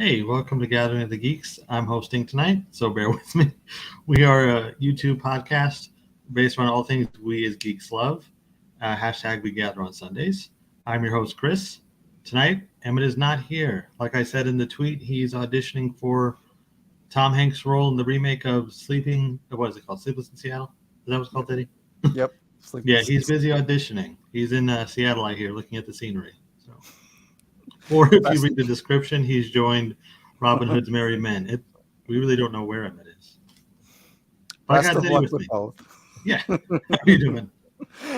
Hey, welcome to Gathering of the Geeks. I'm hosting tonight, so bear with me. We are a YouTube podcast based on all things we as geeks love. Hashtag we gather on Sundays. I'm your host, Chris. Tonight, Emmet is not here. Like I said in the tweet, he's auditioning for Tom Hanks' role in the remake of what is it called? Sleepless in Seattle? Is that what it's called, Zeddy? Yep. Yeah, he's busy auditioning. He's in Seattle, I hear, looking at the scenery. So. Or if you read the description, he's joined Robin Hood's Merry Men. We really don't know where Emmet is. But I got Zeddy with me. Both. Yeah. How are you doing?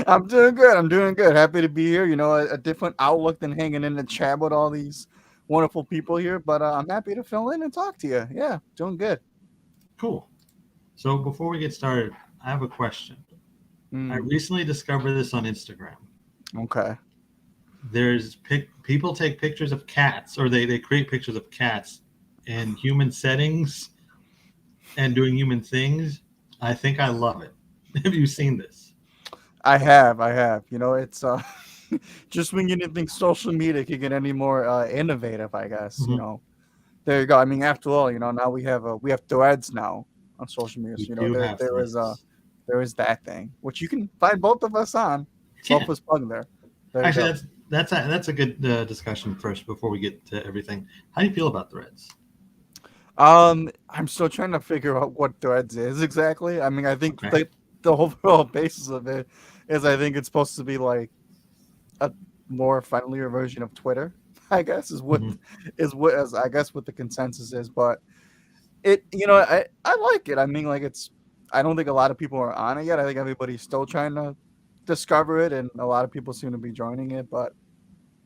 I'm doing good. Happy to be here. You know, a different outlook than hanging in the chat with all these wonderful people here. But I'm happy to fill in and talk to you. Yeah, doing good. Cool. So before we get started, I have a question. I recently discovered this on Instagram. Okay. There's people take pictures of cats, or they create pictures of cats in human settings and doing human things. I think I love it. Have you seen this? I have. You know, it's just when you didn't think social media could get any more innovative, I guess. Mm-hmm. You know, there you go. I mean, after all, you know, now we have threads now on social media. So, you know, there is that thing which you can find both of us on. Both of us plugged there. Actually, that's a good discussion first before we get to everything. How do you feel about threads? I'm still trying to figure out what threads is exactly. I mean, I think the overall basis of it is I think it's supposed to be like a more friendlier version of Twitter, I guess is what I guess what the consensus is. But it, you know, I like it. I mean, like I don't think a lot of people are on it yet. I think everybody's still trying to discover it, and a lot of people seem to be joining it. But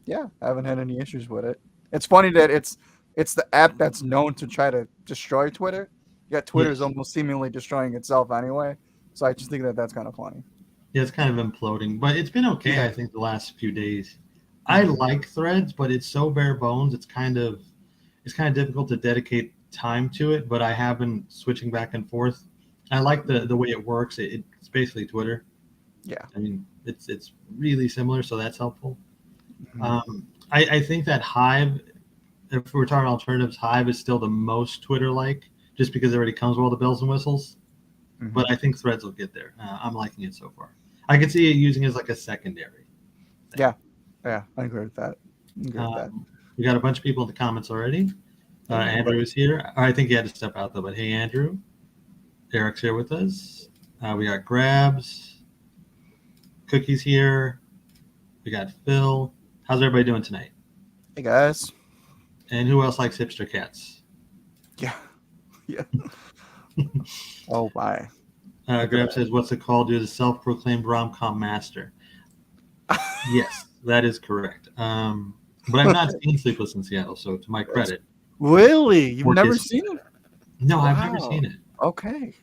yeah, I haven't had any issues with it. It's funny that it's the app that's known to try to destroy Twitter, yet Twitter is almost seemingly destroying itself anyway. So I just think that that's kind of funny. Yeah, it's kind of imploding, but it's been okay. Yeah. I think the last few days. I like Threads, but it's so bare bones. It's kind of difficult to dedicate time to it. But I have been switching back and forth. I like the way it works. It's basically Twitter. Yeah, I mean it's really similar, so that's helpful. I think that Hive, if we're talking alternatives, Hive is still the most Twitter-like, just because it already comes with all the bells and whistles. But I think Threads will get there. I'm liking it so far. I can see it using it as like a secondary thing. Yeah, I agree with that. We got a bunch of people in the comments already. Andrew is here. I think he had to step out though, but hey, Andrew. Eric's here with us. We got Grabs. Cookie's here. We got Phil. How's everybody doing tonight? Hey, guys. And who else likes hipster cats? Yeah. Oh, my. Grab says, what's it called? You're the self-proclaimed rom-com master. Yes, that is correct. But I've not seen Sleepless in Seattle, so to my credit. Really? You've never seen it? No, I've never seen it. Okay.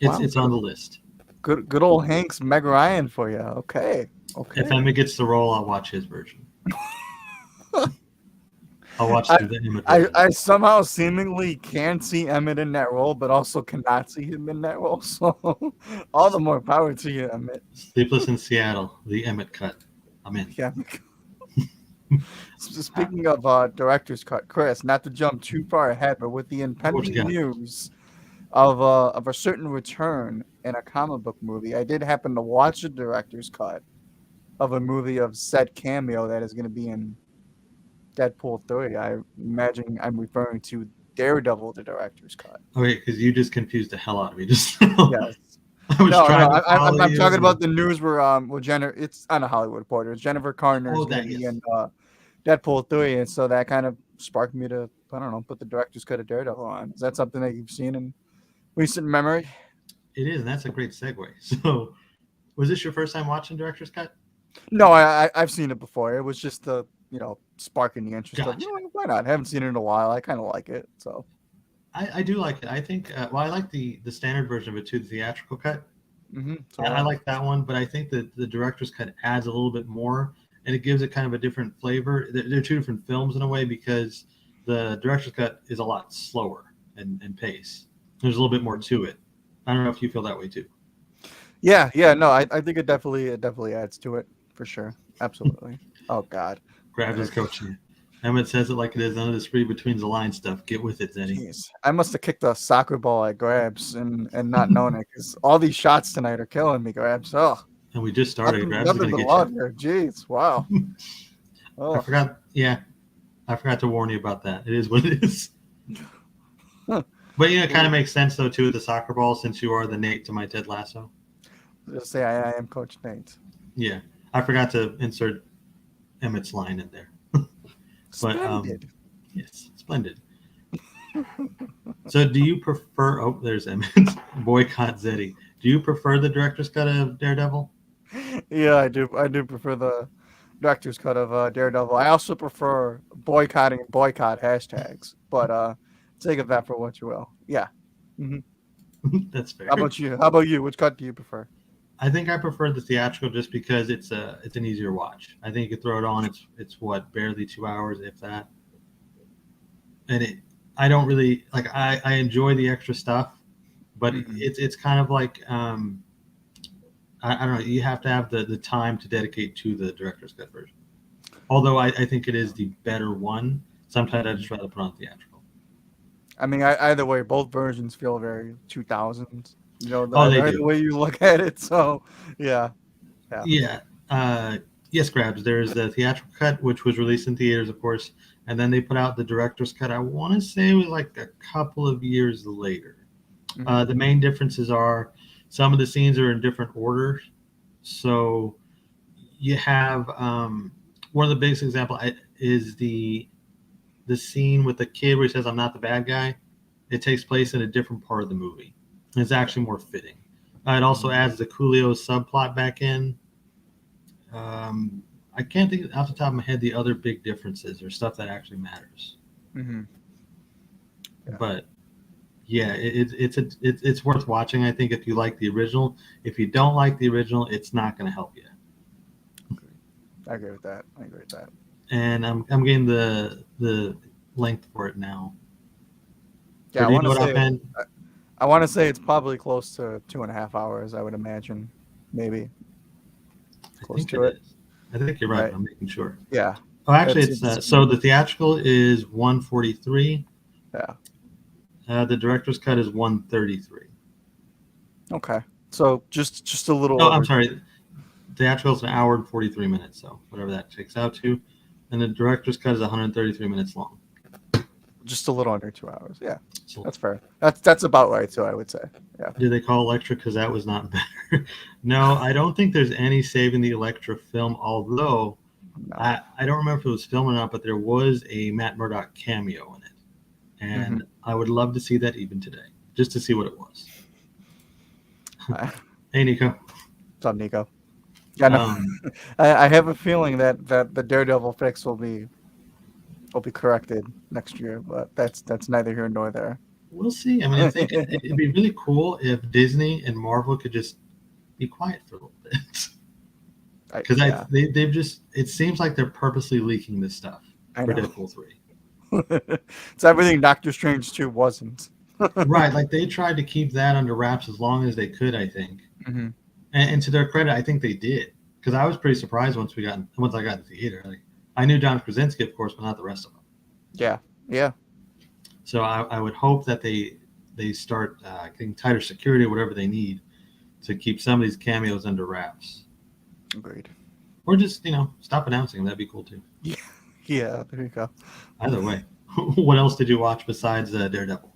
It's on the list. Good old Hank's Meg Ryan for you. Okay. If Emmet gets the role, I'll watch his version. I'll watch the Emmet version. I somehow seemingly can see Emmet in that role, but also cannot see him in that role. So all the more power to you, Emmet. Sleepless in Seattle, the Emmet cut. I'm in. Yeah. Speaking of director's cut, Chris, not to jump too far ahead, but with the impending news of a certain return in a comic book movie, I did happen to watch the director's cut of a movie of said cameo that is going to be in Deadpool 3. I imagine I'm referring to Daredevil, the director's cut. Okay, because you just confused the hell out of me. Just yes. I'm talking about the news where it's on a Hollywood Reporter. It's Jennifer Garner is going to be in Deadpool 3, and so that kind of sparked me to put the director's cut of Daredevil on. Is that something that you've seen in recent memory? It is, and that's a great segue. So, was this your first time watching director's cut? No, I've seen it before. It was just the sparking the interest. Gotcha. Of, why not? I haven't seen it in a while. I kind of like it. So I do like it. I think I like the standard version of it too, the theatrical cut. So I like that one, but I think that the director's cut adds a little bit more, and it gives it kind of a different flavor. They're two different films in a way, because the director's cut is a lot slower in pace. There's a little bit more to it. I don't know if you feel that way too. Yeah, no, I think it definitely adds to it for sure. Absolutely. Oh God. Grab his coaching. Emmet says it like it is. None of this read between the line stuff. Get with it, Zeddy. Jeez, I must have kicked a soccer ball at Grabs and not knowing it because all these shots tonight are killing me, Grabs. Oh, And we just started. Grabs is nothing going to but get love you. here. Jeez, wow. I forgot. Yeah, I forgot to warn you about that. It is what it is. But it kind of makes sense though too with the soccer ball, since you are the Nate to my Ted Lasso. Just say I am Coach Nate. Yeah, I forgot to insert Emmett's line in there. Splendid. Yes, splendid. So, do you prefer? Oh, there's Emmett. Boycott Zeddy. Do you prefer the director's cut of Daredevil? Yeah, I do. I do prefer the director's cut of Daredevil. I also prefer boycott hashtags, but take of that for what you will. Yeah. Mm-hmm. That's fair. How about you? How about you? Which cut do you prefer? I think I prefer the theatrical just because it's an easier watch. I think you could throw it on. It's what, barely 2 hours, if that. And I don't really like. I enjoy the extra stuff, but it's kind of like I don't know. You have to have the time to dedicate to the director's cut version. Although I think it is the better one. Sometimes I just rather put on theatrical. I mean, either way, both versions feel very 2000s. You know, they do. The way you look at it. So, yeah. Yeah. Yes, Grabs. There's the theatrical cut, which was released in theaters, of course, and then they put out the director's cut. I want to say it was like a couple of years later. The main differences are some of the scenes are in different orders. So you have one of the biggest example is the scene with the kid where he says, "I'm not the bad guy." It takes place in a different part of the movie. It's actually more fitting. It also adds the Coolio subplot back in. I can't think off the top of my head the other big differences or stuff that actually matters. Yeah. But yeah, it's worth watching. I think if you like the original. If you don't like the original, it's not going to help you. I agree with that. And I'm getting the length for it now. Yeah, I want to say it's probably close to 2.5 hours. I would imagine, maybe. Close to it. I think you're right. I'm making sure. Yeah. Oh, actually, it's so the theatrical is 143. Yeah. The director's cut is 133. Okay. So just a little. No, I'm sorry. Theatrical is 1 hour and 43 minutes. So whatever that takes out to, and the director's cut is 133 minutes long. Just a little under 2 hours. Yeah, that's fair. That's about right too, I would say. Yeah. Did they call Elektra because that was not better? No, I don't think there's any saving the Elektra film. Although I don't remember if it was filmed or not, but there was a Matt Murdock cameo in it, and I would love to see that even today, just to see what it was. Hey, Nico. What's up, Nico? Yeah, no. I have a feeling that the Daredevil fix will be corrected next year, but that's neither here nor there. We'll see. I mean, I think it'd be really cool if Disney and Marvel could just be quiet for a little bit. Because they've just, it seems like they're purposely leaking this stuff for Deadpool 3. It's everything Doctor Strange 2 wasn't. Right. Like they tried to keep that under wraps as long as they could, I think. And to their credit, I think they did. Because I was pretty surprised once I got in the theater. Like, I knew John Krasinski, of course, but not the rest of them. Yeah. So I would hope that they start getting tighter security or whatever they need to keep some of these cameos under wraps. Agreed. Or just, stop announcing them. That'd be cool, too. Yeah, there you go. Either way. What else did you watch besides Daredevil?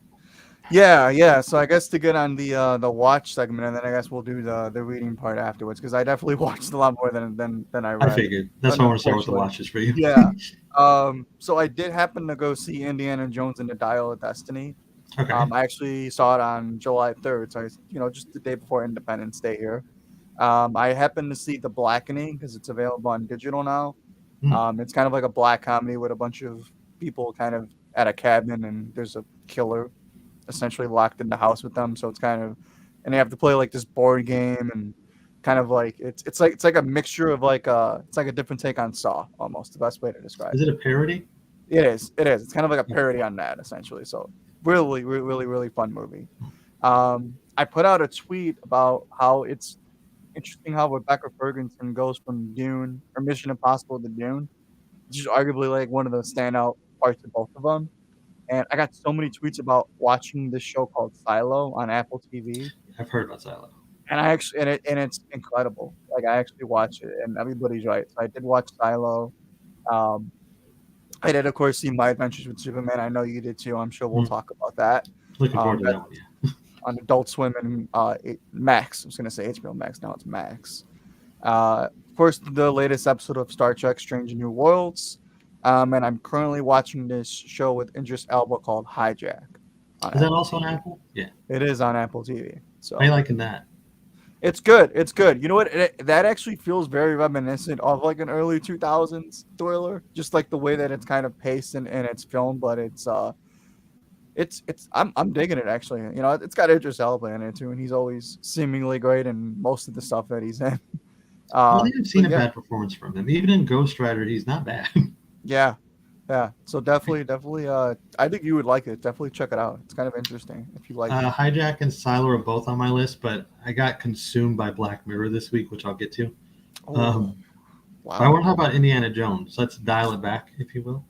Yeah. So I guess to get on the watch segment, and then I guess we'll do the reading part afterwards, because I definitely watched a lot more than I read. I figured. That's why I want to start with the watches for you. Yeah. So I did happen to go see Indiana Jones and the Dial of Destiny. Okay. I actually saw it on July 3rd, so just the day before Independence Day here. I happened to see The Blackening because it's available on digital now. It's kind of like a black comedy with a bunch of people kind of at a cabin, and there's a killer essentially locked in the house with them. So it's kind of, and they have to play like this board game, and kind of like it's like a mixture of it's like a different take on Saw, almost the best way to describe it. Is it a parody? It is. It's kind of like a parody on that, essentially. So really, really, really fun movie. I put out a tweet about how it's interesting how Rebecca Ferguson goes from Dune or Mission Impossible to Dune. just arguably like one of the standout parts of both of them. And I got so many tweets about watching this show called Silo on Apple TV, I've heard about Silo. and I actually and it's incredible. Like I actually watch it, and everybody's right. So I did watch Silo. Um, I did, of course, see My Adventures with Superman. I know you did too. I'm sure we'll Mm. talk about that. Looking forward to That's that one. Yeah. on Adult Swim and Max. I was gonna say HBO Max. Now it's Max. Of course, the latest episode of Star Trek: Strange New Worlds. And I'm currently watching this show with Idris Elba called Hijack on Is that Apple also on TV. Apple? Yeah. It is on Apple TV, How you so liking that? it's good. It's good. You know what? That actually feels very reminiscent of like an early 2000s thriller, just like the way that it's kind of paced and it's filmed. But it's I'm digging it actually. You know, it's got Idris Elba in it too, and he's always seemingly great in most of the stuff that he's in. I don't think I've seen But a yeah, bad performance from him. Even in Ghost Rider, he's not bad. yeah, yeah. So definitely. I think you would like it. Definitely check it out. It's kind of interesting if you like. Hijack and Silo are both on my list, but I got consumed by Black Mirror this week, which I'll get to. Oh, I wow. want to talk about Indiana Jones. Let's dial it back, if you will.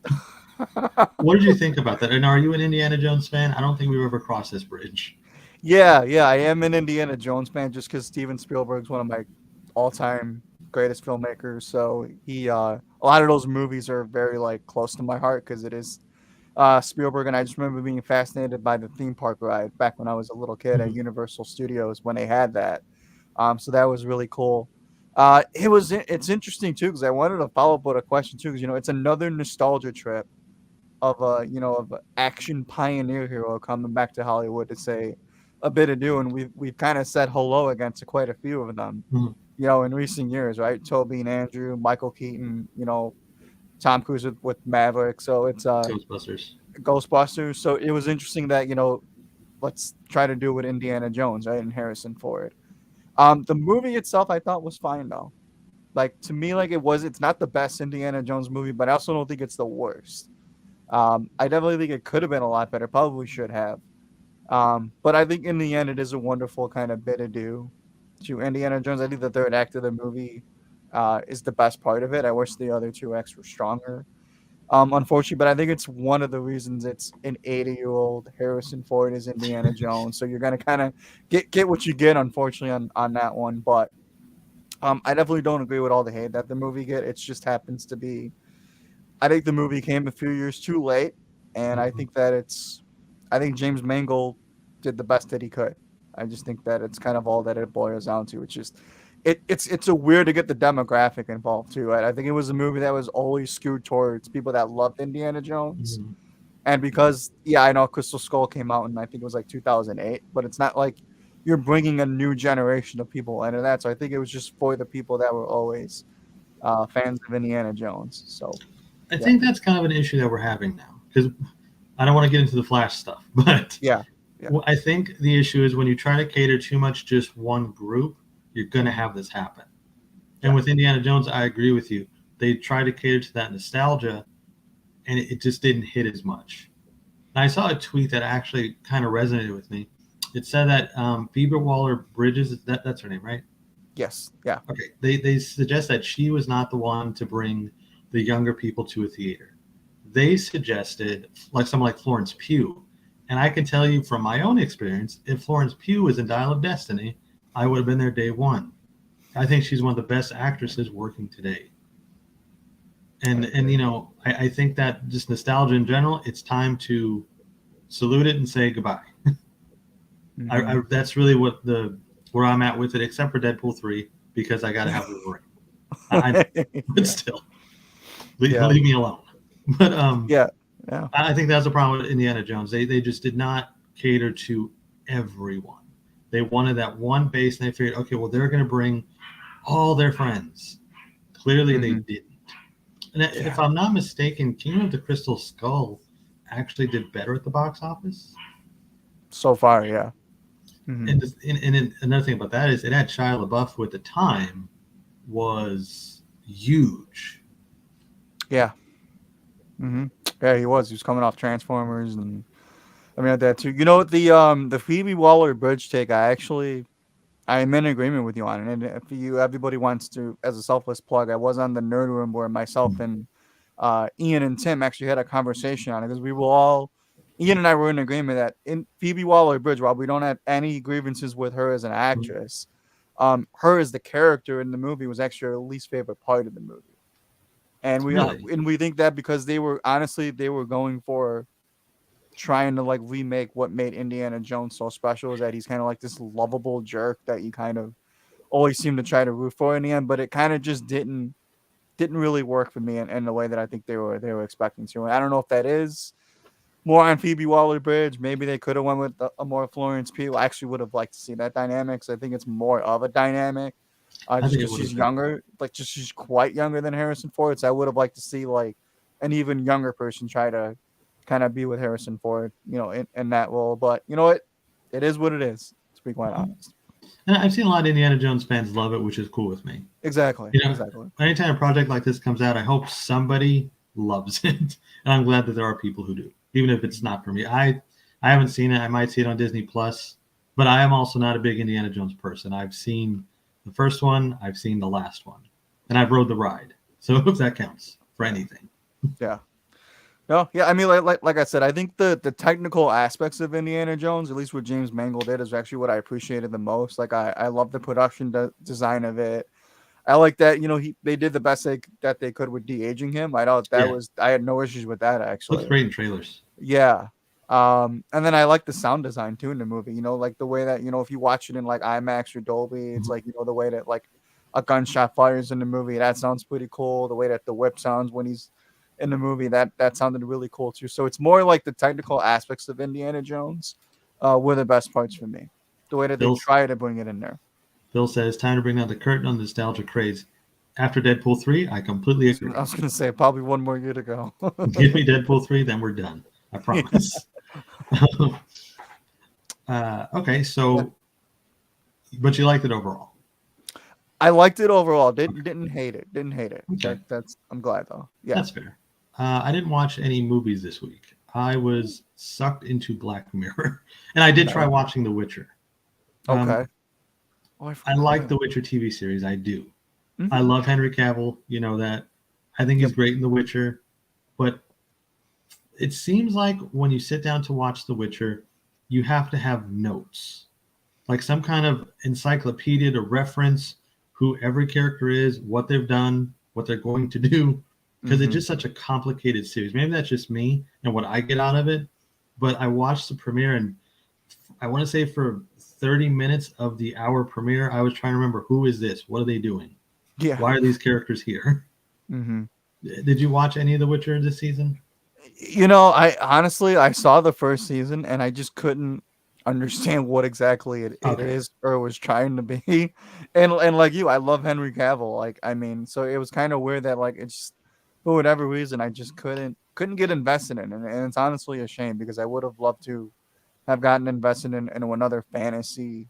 What did you think about that? And are you an Indiana Jones fan? I don't think we've ever crossed this bridge. Yeah. I am an Indiana Jones fan just because Steven Spielberg's one of my all-time greatest filmmakers. So a lot of those movies are very like close to my heart because it is Spielberg, and I just remember being fascinated by the theme park ride back when I was a little kid at Mhm. Universal Studios when they had that. So that was really cool. It's interesting too because I wanted to follow up with a question too because it's another nostalgia trip of of a action pioneer hero coming back to Hollywood to say a bit ado, and we've kind of said hello again to quite a few of them, Mhm. in recent years, right? Toby and Andrew, Michael Keaton, Tom Cruise with Maverick. So it's Ghostbusters. Ghostbusters. So it was interesting that let's try to do it with Indiana Jones, right, and Harrison Ford. The movie itself I thought was fine though. Like to me, like it's not the best Indiana Jones movie, but I also don't think it's the worst. I definitely think it could have been a lot better. Probably should have. But I think in the end, it is a wonderful kind of bit ado to Indiana Jones. I think the third act of the movie is the best part of it. I wish the other two acts were stronger. Unfortunately, but I think it's one of the reasons it's an 80-year-old Harrison Ford is Indiana Jones. So you're gonna kind of get what you get, unfortunately, on that one. But I definitely don't agree with all the hate that the movie get. It just happens to be. I think the movie came a few years too late, and I Mhm. think that I think James Mangold did the best that he could. I just think that it's kind of all that it boils down to. It's just, it's a weird to get the demographic involved too. Right? I think it was a movie that was always skewed towards people that loved Indiana Jones, Mhm. and because I know Crystal Skull came out in I think it was like 2008, but it's not like you're bringing a new generation of people into that. So I think it was just for the people that were always fans of Indiana Jones. So I yeah. think that's kind of an issue that we're having now because I don't want to get into the Flash stuff, but Yeah, yeah, I think the issue is when you try to cater too much just one group, you're going to have this happen. And yeah, with Indiana Jones, I agree with you. They tried to cater to that nostalgia, and it just didn't hit as much. And I saw a tweet that actually kind of resonated with me. It said that Phoebe Waller Bridges, that's her name, right? yes, yeah, Okay. They suggest that she was not the one to bring the younger people to a theater. They suggested like someone like Florence Pugh. And I can tell you from my own experience, if Florence Pugh was in Dial of Destiny, I would have been there day one. I think she's one of the best actresses working today. I And agree. I think that just nostalgia in general, it's time to salute it and say goodbye. Hmm. That's really what the where I'm at with it, except for Deadpool 3 because I got to have Wolverine. I know, but Yeah, still, yeah, leave me alone. But yeah, yeah, I think that's the problem with Indiana Jones. They just did not cater to everyone. They wanted that one base, and they figured, okay, well, they're going to bring all their friends. Clearly, they hmm, didn't. And if yeah. I'm not mistaken, Kingdom of the Crystal Skull actually did better at the box office. So far, yeah. Hmm. And another thing about that is it had Shia LaBeouf, who at the time was huge. Yeah. Hmm. Yeah, he was. He was coming off Transformers, and I mean that too. The Phoebe Waller Bridge take. I'm in agreement with you on it. And if everybody wants to, as a selfless plug, I was on the Nerd Room where myself and Ian and Tim actually had a conversation on it because Ian and I were in agreement that in Phoebe Waller-Bridge, while we don't have any grievances with her as an actress, her as the character in the movie was actually our least favorite part of the movie. And Really? we think that because they were going for trying to like remake what made Indiana Jones so special, is that he's kind of like this lovable jerk that you kind of always seem to try to root for in the end, but it kind of just didn't really work for me in the way that I think they were expecting to. And I don't know if that is more on Phoebe Waller-Bridge. Maybe they could have went with a more Florence Pugh. I actually would have liked to see that dynamic. So I think it's more of a dynamic. I Just think it because would she's have been. younger, like just she's quite younger than Harrison Ford. So I would have liked to see like an even younger person try to kind of be with Harrison Ford, in that role. But you know what? It is what it is, to be quite honest. And I've seen a lot of Indiana Jones fans love it, which is cool with me. Exactly. You know, Exactly. anytime a project like this comes out, I hope somebody loves it, and I'm glad that there are people who do, even if it's not for me. I haven't seen it. I might see it on Disney Plus, but I am also not a big Indiana Jones person. I've seen the first one, I've seen the last one, and I've rode the ride. So if that counts for anything. Yeah. No, yeah, I mean, like I said, I think the technical aspects of Indiana Jones, at least what James Mangold did, is actually what I appreciated the most. Like, I love the production design of it. I like that, they did the best that they could with de-aging him. Yeah, I had no issues with that, looks actually. great in trailers. Yeah. And then I like the sound design too in the movie, like the way that, if you watch it in like IMAX or Dolby, it's Mhm. like, the way that like a gunshot fires in the movie, that sounds pretty cool. The way that the whip sounds when he's in the movie, that sounded really cool too. So it's more like the technical aspects of Indiana Jones were the best parts for me. The way that they Bill, try to bring it in there. Bill says, time to bring down the curtain on the nostalgia craze. After Deadpool 3, I completely I agree. was gonna say probably one more year to go. Give me Deadpool 3, then we're done. I Yeah. promise. Okay, Yeah. so, but you liked it overall. I liked it overall. Okay, Didn't hate it. Didn't hate it. okay, That's I'm glad though. Yeah. that's fair. I didn't watch any movies this week. I was sucked into Black Mirror, and I did try Nice. watching The Witcher. Um, Okay. Oh, I I forgot. like Yeah. The Witcher TV series. I do. I Hmm. love Henry Cavill. You know that. I think he's Yep. great in The Witcher, but it seems like when you sit down to watch The Witcher, you have to have notes, like some kind of encyclopedia to reference who every character is, what they've done, what they're going to do, because it's Hmm. just such a complicated series. Maybe that's just me and what I get out of it. But I watched the premiere, and I want to say for 30 minutes of the hour premiere, I was trying to remember who is this? What are they doing? Yeah. Why are these characters here? Hmm. Did you watch any of The Witcher this season? I honestly I saw the first season and I just couldn't understand what exactly it Okay. is or was trying to be. And like you, I love Henry Cavill. Like I mean, so it was kind of weird that like it's for whatever reason I just couldn't get invested in it. And it's honestly a shame because I would have loved to have gotten invested in another fantasy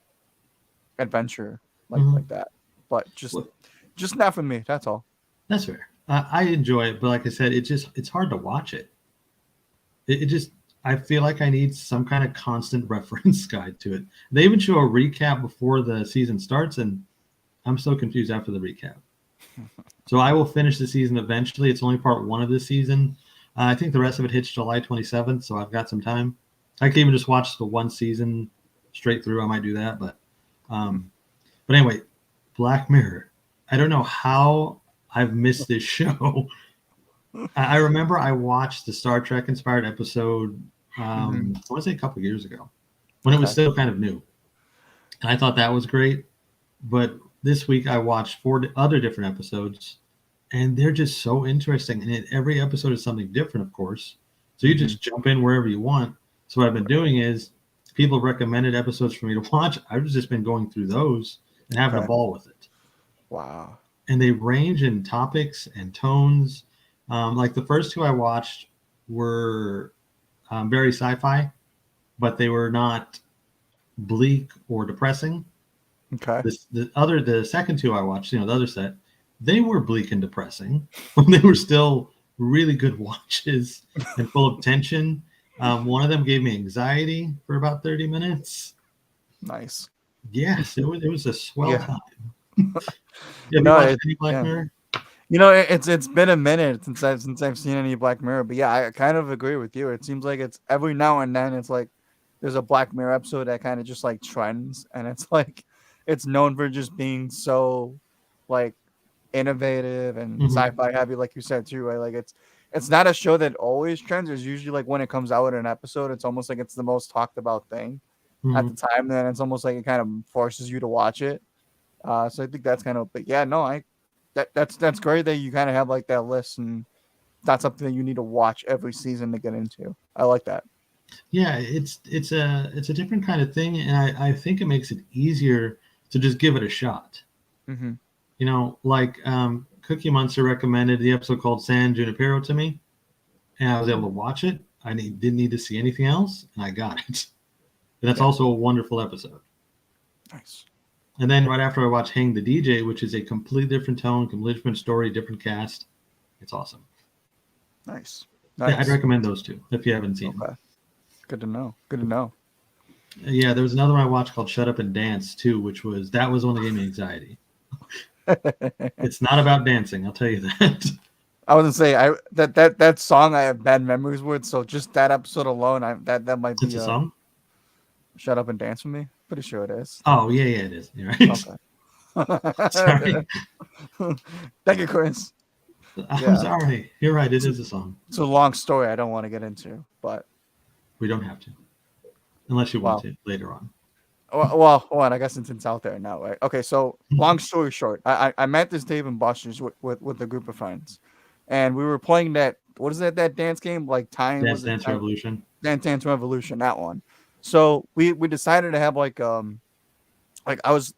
adventure Mm-hmm. like that. But Well, just not for me. That's all. that's fair. I enjoy it, but like I said, it's hard to watch it. It just I feel like I need some kind of constant reference guide to it. They even show a recap before the season starts, and I'm so confused after the recap. So I will finish the season eventually. It's only part one of this season. I think the rest of it hits July 27th, so I've got some time. I could even just watch the one season straight through. I might do that, um, but anyway, Black Mirror. I don't know how I've missed this show. I remember I watched the Star Trek inspired episode, Hmm. I want to say a couple years ago when it was Okay. still kind of new. And I thought that was great. But this week I watched four other different episodes, and they're just so interesting. And every episode is something different, of course. So you Hmm. just jump in wherever you want. So what I've been doing is people recommended episodes for me to watch. I've just been going through those and having a Okay. ball with it. Wow. And they range in topics and tones. Like the first two I watched were very sci-fi, but they were not bleak or depressing. Okay. The second two I watched, the other set, they were bleak and depressing, but they were still really good watches and full of tension. One of them gave me anxiety for about 30 minutes. Nice. Yes, it was a swell Yeah. time. Have you No, watched any Black yeah. Mirror? It's been a minute since I've seen any Black Mirror, but yeah, I kind of agree with you. It seems like it's every now and then it's like there's a Black Mirror episode that kind of just like trends, and it's like it's known for just being so like innovative and Hmm. sci-fi heavy, like you said too, right? Like it's not a show that always trends. There's usually like when it comes out in an episode, it's almost like it's the most talked about thing at Hmm. the time. Then it's almost like it kind of forces you to watch it. So I think that's kind of, but yeah, no, that's great that you kind of have like that list, and that's something that you need to watch every season to get into. I like that. Yeah, it's a different kind of thing, and I think it makes it easier to just give it a shot. Mm-hmm. Like Cookie Monster recommended the episode called San Junipero to me, and I was able to watch it. Didn't need to see anything else, and I got it. And that's Yeah, also a wonderful episode. nice, And then right after I watched Hang the DJ, which is a completely different tone, completely different story, different cast. It's awesome. nice, Yeah, I'd nice. recommend those two if you haven't seen them. Okay, good to know. Good to know. Yeah, there was another one I watched called Shut Up and Dance too, that was one that gave me anxiety. It's not about dancing, I'll tell you that. I was gonna say that song I have bad memories with. So just that episode alone, that might It's be a a song. shut up and dance with me. Pretty sure it is. Oh yeah, yeah, it is. You're right. Okay. Sorry, Thank you, Chris. I'm Yeah, sorry. You're right. It is a song. it's a long story. I don't want to get into, but We don't have to, unless you want wow. to later on. Well, hold on. I guess since it's out there now, right? Okay, so long story short, I met this Dave and Buster's with a group of friends, and we were playing that. What is that dance game? Like time Dance was it Dance time? Revolution. Dance Revolution, that one. So we decided to have like I was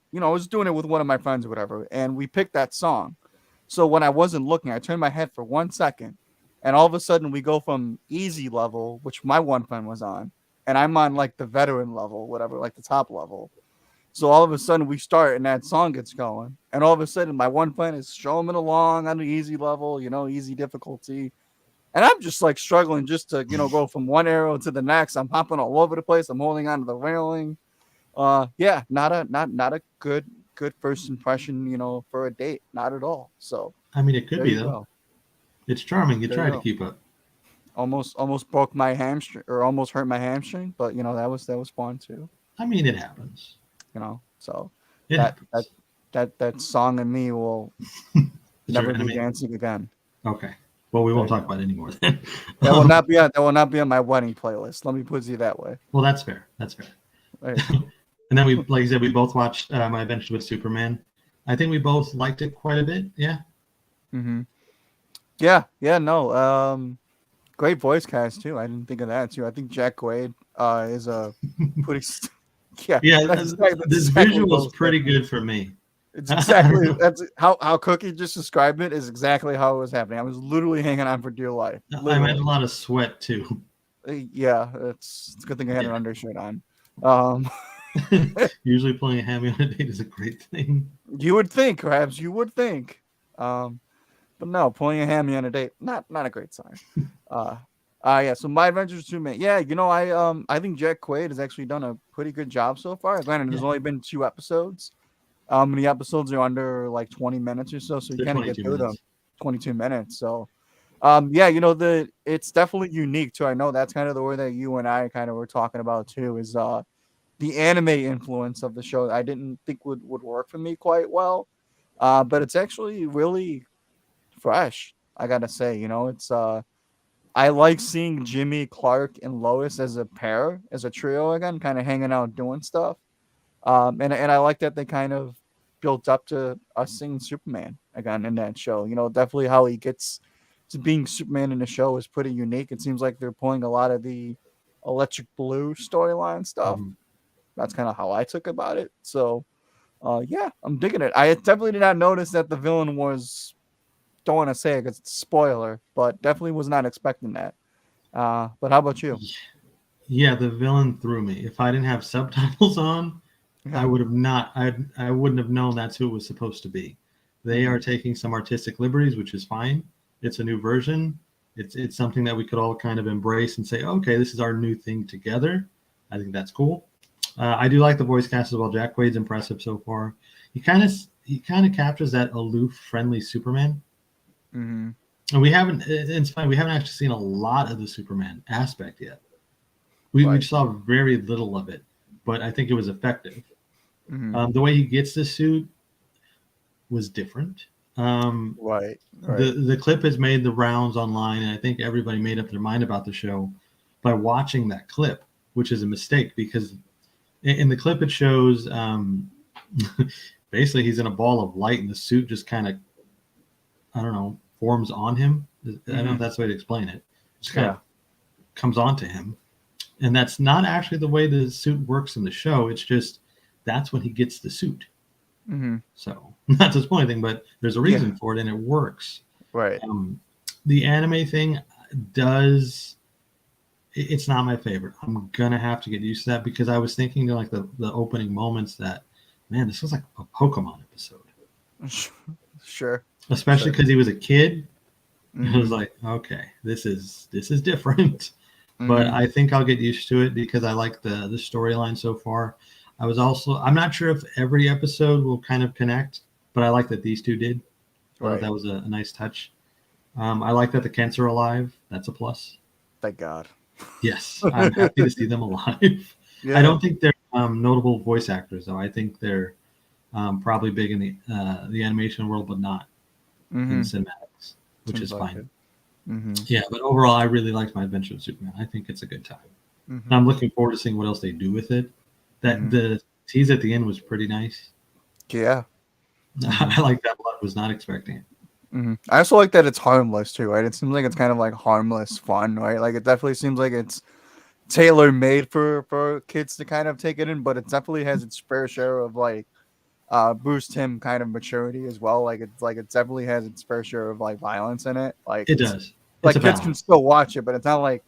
doing it with one of my friends or whatever, and we picked that song. So when I wasn't looking, I turned my head for 1 second, and all of a sudden we go from easy level, which my one friend was on, and I'm on like the veteran level, whatever, like the top level. So all of a sudden we start and that song gets going, and all of a sudden my one friend is strumming along on the easy level, easy difficulty, and I'm just like struggling just to go from one arrow to the next. I'm hopping all over the place. I'm holding on to the railing. Yeah, not a good first impression, for a date, not at all. So I mean, it could there be you though. go. It's charming. You There you try to go. keep up. Almost broke my hamstring, or almost hurt my hamstring, but that was fun too. I mean, it happens. So It that that happens. that song and me will Is your never be enemy? dancing again. Okay. Well, we There won't you talk go. about it anymore then. That will not be on my wedding playlist. Let me put it that way. Well, that's fair. That's fair. Right. And then like you said, we both watched My Adventure with Superman. I think we both liked it quite a bit. Yeah. Mm-hmm. Yeah. Yeah. No. Great voice cast too. I didn't think of that too. I think Jack Quaid is a pretty. Yeah, Yeah. that's This exactly visual what is was pretty happening. good for me. It's I don't exactly know. that's how Cookie just described it is exactly how it was happening. I was literally hanging on for dear life, I meant a literally. lot of sweat too. Yeah, it's a good thing I had an Yeah. undershirt on. Um, Usually playing a hammy on a date is a great thing. you would think, perhaps you would think, um, but no, pulling a hammy on a date, not a great sign. Uh, yeah. So my adventures 2 minutes. Yeah, I think Jack Quaid has actually done a pretty good job so far. Granted, Yeah. there's only been 2 episodes. The episodes are under like 20 minutes or so you They're kind of get 22 through them. minutes. 22 minutes. So yeah, it's definitely unique too. I know that's kind of the word that you and I kind of were talking about too, is the anime influence of the show. I didn't think would work for me quite well. But it's actually really fresh, I gotta say. It's I like seeing Jimmy, Clark, and Lois as a pair, as a trio again, kind of hanging out doing stuff. And I like that they kind of built up to us seeing Superman again in that show. Definitely how he gets to being Superman in the show is pretty unique. It seems like they're pulling a lot of the Electric Blue storyline stuff. Mhm. That's kind of how I took about it. So, yeah, I'm digging it. I definitely did not notice that the villain was. Don't want to say it because it's a spoiler, but definitely was not expecting that. But how about you? Yeah, the villain threw me. If I didn't have subtitles on, I Yeah. would have not. I wouldn't have known that's who it was supposed to be. They Mm-hmm. are taking some artistic liberties, which is fine. It's a new version. It's something that we could all kind of embrace and say, okay, this is our new thing together. I think that's cool. I do like the voice cast as well. Jack Quaid's impressive so far. He kind of he kind of captures that aloof, friendly Superman. Mm-hmm. And we haven't. It's funny. We haven't actually seen a lot of the Superman aspect yet. We Right. saw very little of it, but I think it was effective. Mm-hmm. The way he gets the suit was different. Um, Right. Right. the clip has made the rounds online, and I think everybody made up their mind about the show by watching that clip, which is a mistake because in the clip it shows basically he's in a ball of light, and the suit just kind of, I don't know, forms on him. I don't know Mm-hmm. if that's the way to explain it. It just kind of Yeah. comes onto him, and that's not actually the way the suit works in the show. It's just that's when he gets the suit. Mm-hmm. So not to spoil anything, but there's a Yeah. reason for it, and it works. Right. The anime thing does. It's not my favorite. I'm gonna have to get used to that because I was thinking to like the opening moments that, man, this was like a Pokemon episode, Sure. especially Sure. because he was a kid. I was Mm-hmm. like, okay, this is different, but Mm-hmm. I think I'll get used to it because I like the storyline so far. I'm not sure if every episode will kind of connect, but I like that these two did. I thought Right. that was a nice touch. I like that the Kents are alive. That's a plus. Thank God. Yes, I'm happy to see them alive. I Yeah. don't think they're notable voice actors though. I think they're probably big in the animation world, but not in Mm-hmm. cinematics, which Seems is like fine. it. Mm-hmm. Yeah, but overall, I really liked my adventure with Superman. I think it's a good time. And Mm-hmm. I'm looking forward to seeing what else they do with it. That Mm-hmm. the tease at the end was pretty nice. Yeah. Mm-hmm. I like that a lot. Was not expecting it. Mm-hmm. I also like that it's harmless too, right? It seems like it's kind of like harmless fun, right? Like it definitely seems like it's tailor made for kids to kind of take it in, but it definitely has its fair share of like boost him kind of maturity as well. Like it definitely has its fair share of like violence in it. Like It it's does. It's a like kids can balance. still watch it, but it's not like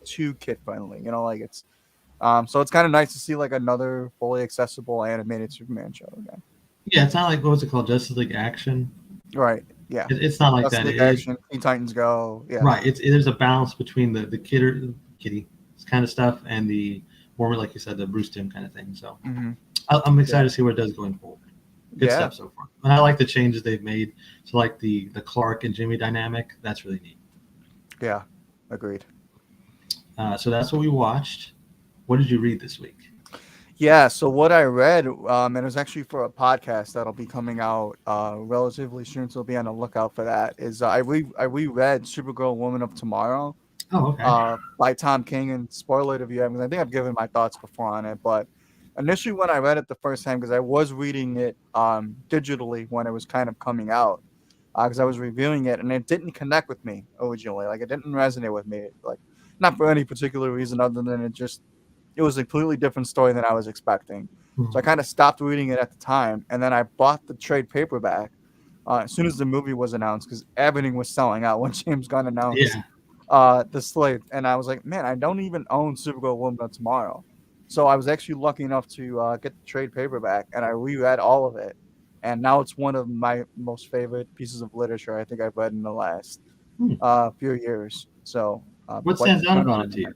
too kid friendly. Like it's so it's kind of nice to see like another fully accessible animated Superman show again. Yeah, it's not like what was it called, Justice League Action. Right. Yeah. It's not like Justice that. League Action, Teen Titans Go. Yeah. Right. There's a balance between the kitty kind of stuff and the more like you said the Bruce Timm kind of thing. So Mm-hmm. I'm excited Yeah. to see what it does going forward. Good Yeah. stuff so far, and I like the changes they've made. So like the Clark and Jimmy dynamic, that's really neat. Yeah. Agreed. So that's what we watched. What did you read this week? Yeah, so what I read, and it was actually for a podcast that'll be coming out relatively soon, so be on the lookout for that. Is I reread Supergirl, Woman of Tomorrow, Oh, okay. by Tom King, and spoiler it if you haven't, I think I've given my thoughts before on it, but initially when I read it the first time, because I was reading it digitally when it was kind of coming out, because I was reviewing it, and it didn't connect with me originally, like it didn't resonate with me, like not for any particular reason other than it was a completely different story than I was expecting. So I kind of stopped reading it at the time, and then I bought the trade paperback as soon as the movie was announced because everything was selling out when James Gunn announced Yeah. the slate, and I was like, man, I don't even own Supergirl Woman of Tomorrow. So I was actually lucky enough to get the trade paperback, and I reread all of it, and now it's one of my most favorite pieces of literature I think I've read in the last Hmm. few years. So What quite stands out quite about it fond to of you? it.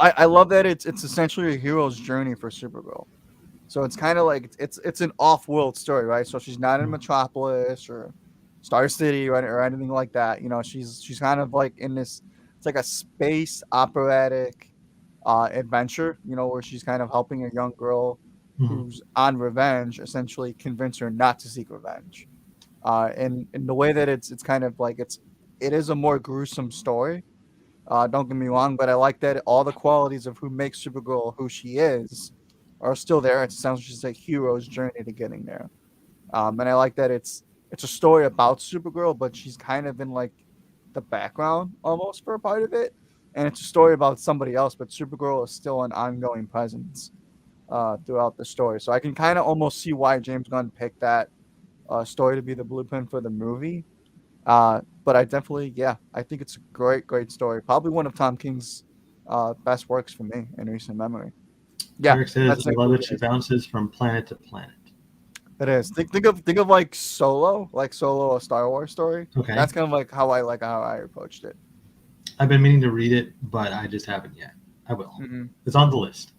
I love that it's essentially a hero's journey for Supergirl. So it's kind of like it's an off-world story, right? So she's not in Metropolis or Star City or anything like that. She's kind of like in this. It's like a space operatic adventure. Where she's kind of helping a young girl Mhm. who's on revenge, essentially convince her not to seek revenge. And the way that it's kind of like it is a more gruesome story. Don't get me wrong, but I like that all the qualities of who makes Supergirl who she is are still there. It sounds just like hero's journey to getting there. And I like that it's a story about Supergirl, but she's kind of in like the background almost for a part of it. And it's a story about somebody else, but Supergirl is still an ongoing presence throughout the story. So I can kind of almost see why James Gunn picked that story to be the blueprint for the movie. But I definitely, yeah, I think it's a great, great story. Probably one of Tom King's best works for me in recent memory. Yeah, Eric says, that's "I love exactly it. what it She is. bounces from planet to planet." It is. Think of like Solo, a Star Wars story. Okay. That's kind of like how I approached it. I've been meaning to read it, but I just haven't yet. I will. Hmm. It's on the list.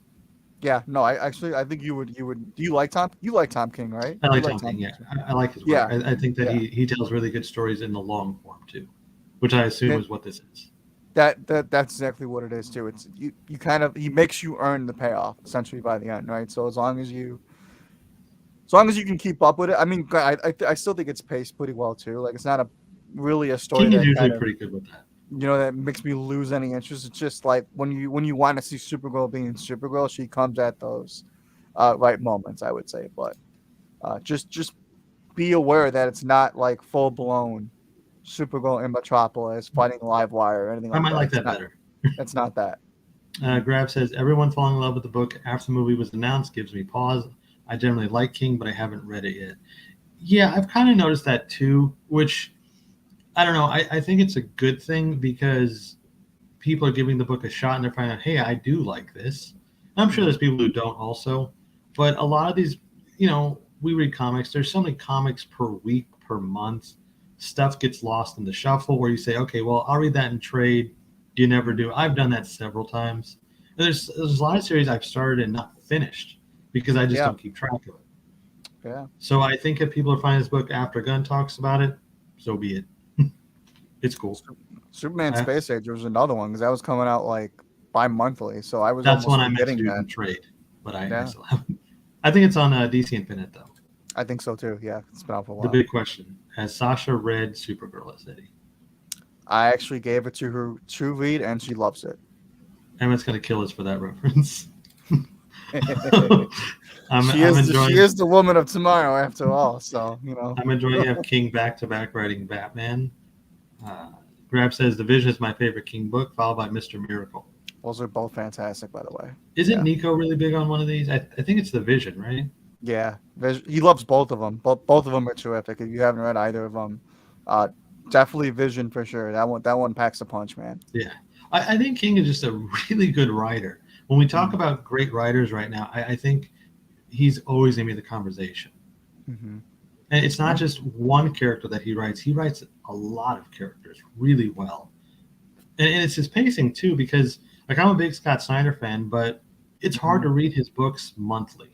Yeah, no, I think you would. Do you like Tom? You like Tom King, right? I You like like Tom Tom King. King. Yeah, I like his work. Yeah, I think that yeah. he tells really good stories in the long form too, which I assume That is what this is. that's exactly what it is too. It's you kind of he makes you earn the payoff essentially by the end, right? So as long as you can keep up with it. I mean, I still think it's paced pretty well too. Like it's not a really a story King is that usually kind of pretty good with that. that makes me lose any interest. It's just like when you want to see Supergirl being Supergirl, she comes at those right moments, I would say. But just be aware that it's not like full blown Supergirl in Metropolis fighting Livewire or anything I like might that. like that better. It's not that. Grab says everyone falling in love with the book after the movie was announced gives me pause. I generally like King, but I haven't read it yet. Yeah, I've kind of noticed that too, which I don't know. I think it's a good thing because people are giving the book a shot and they're finding out, hey, I do like this. And I'm sure there's people who don't also, but a lot of these, we read comics. There's so many comics per week, per month. Stuff gets lost in the shuffle where you say, okay, well, I'll read that in trade. You never do. I've done that several times. And there's a lot of series I've started and not finished because I just Yeah, don't keep track of it. yeah. So I think if people are finding this book after Gunn talks about it, so be it. It's cool. Superman I, Space Age was another one because that was coming out like bi-monthly, so I was that's almost one I meant to forgetting do that. in trade, but I Yeah, still haven't. I think it's on DC Infinite though. I think so too. Yeah, it's been out for a The while. big question: has Sasha read Supergirl as Zeddy? I actually gave it to her to read, and she loves it. Emmett's gonna kill us for that reference. She I'm is she enjoying is the woman of tomorrow, after all. So I'm enjoying have King back to back writing Batman. Uh, Grab says The Vision is my favorite King book, followed by Mr. Miracle. those are both fantastic, by the way. Isn't Yeah, Nico really big on one of these? I think it's The Vision, right? yeah. He loves both of them. Both of them are terrific. If you haven't read either of them, uh, definitely Vision for sure. That one packs a punch, man. Yeah. I think King is just a really good writer. When we talk Mm-hmm. about great writers right now, I think he's always going to be the conversation. Mm-hmm. And it's not Yeah. just one character that he writes a lot of characters really well. And it's his pacing too, because like I'm a big Scott Snyder fan, but it's hard Mm-hmm. to read his books monthly.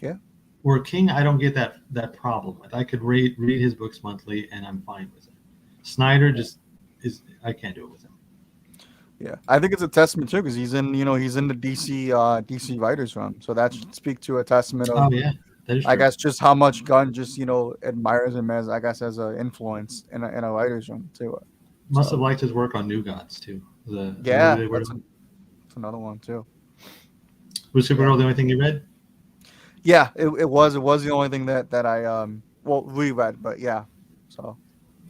Yeah. Where King, I don't get that problem with. I could read his books monthly, and I'm fine with it. Snyder just is. I can't do it with him. Yeah, I think it's a testament too because he's in the DC writers room, so that should speak to a testament Oh of, yeah, that is I true. guess, just how much Gunn just admires him as, I guess, as an influence in a writers room too. Must have So liked his work on New Gods too. The movie yeah, they worked on. that's another one too. Was Yeah, Supergirl the only thing you read? yeah, it was the only thing that I reread, but yeah, so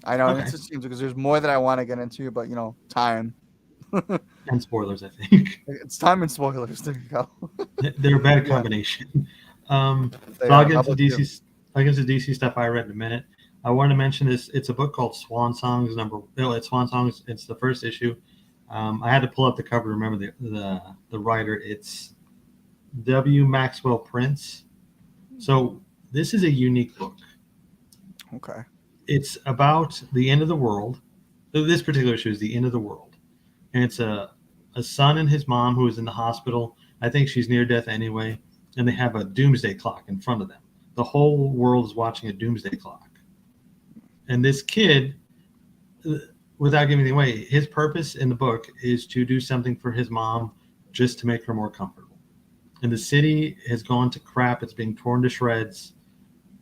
I know Okay. it just seems because there's more that I want to get into, but time. And spoilers, I think. It's time and spoilers. There you go. They're a bad Yeah, combination. they But I'll are. get How into about you? DC. I'll get into DC stuff I read in a minute. I want to mention this. It's a book called Swan Songs. It's Swan Songs. It's the first issue. I had to pull up the cover to remember the writer. It's W. Maxwell Prince. So this is a unique book. Okay. It's about the end of the world. This particular issue is the end of the world, and it's a son and his mom who is in the hospital. I think she's near death anyway, and they have a doomsday clock in front of them. The whole world is watching a doomsday clock, and this kid, without giving anything away, his purpose in the book is to do something for his mom just to make her more comfortable. And the city has gone to crap; it's being torn to shreds,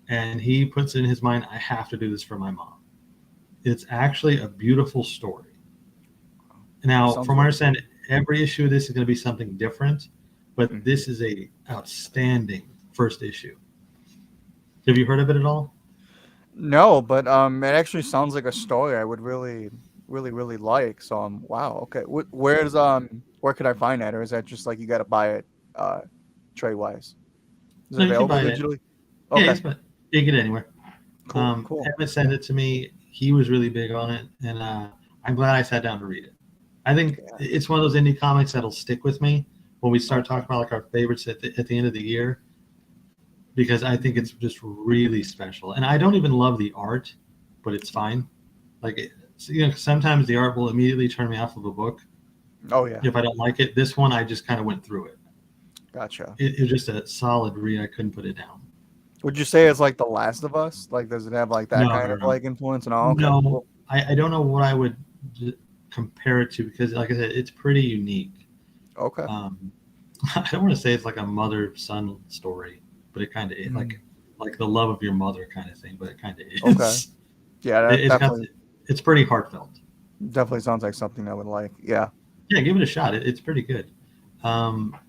and he puts in his mind, "I have to do this for my mom." It's actually a beautiful story. Now, Sounds from our really good. understanding, every issue of this is going to be something different, but Mhm. this is a outstanding first issue. Have you heard of it at all? No, but it actually sounds like a story I would really, really, really like. So wow, okay. Where could I find that, or is that just like you got to buy it, uh, trade wise? Is it No, you can available buy it. digitally? Yeah, Okay, but you can get it anywhere. cool, cool. Emmett sent it to me. He was really big on it, and I'm glad I sat down to read it. I think Yeah. it's one of those indie comics that'll stick with me when we start Okay. talking about like our favorites at the end of the year, because I think Mhm. it's just really special. And I don't even love the art, but it's fine. Like, sometimes the art will immediately turn me off of a book Oh yeah. if I don't like it. This one, I just kind of went through it. Gotcha. It was just a solid read. I couldn't put it down. Would you say it's like The Last of Us? Like, does it have like that No, kind no, of no, like influence? And all? Okay, no. cool. I don't know what I would compare it to because, like I said, it's pretty unique. Okay. I don't want to say it's like a mother-son story, but it kind of is like the love of your mother kind of thing. But it kind of is. Okay. Yeah, that It's definitely it's pretty heartfelt. sounds like something I would like. Yeah. Yeah, give it a shot. It's pretty good.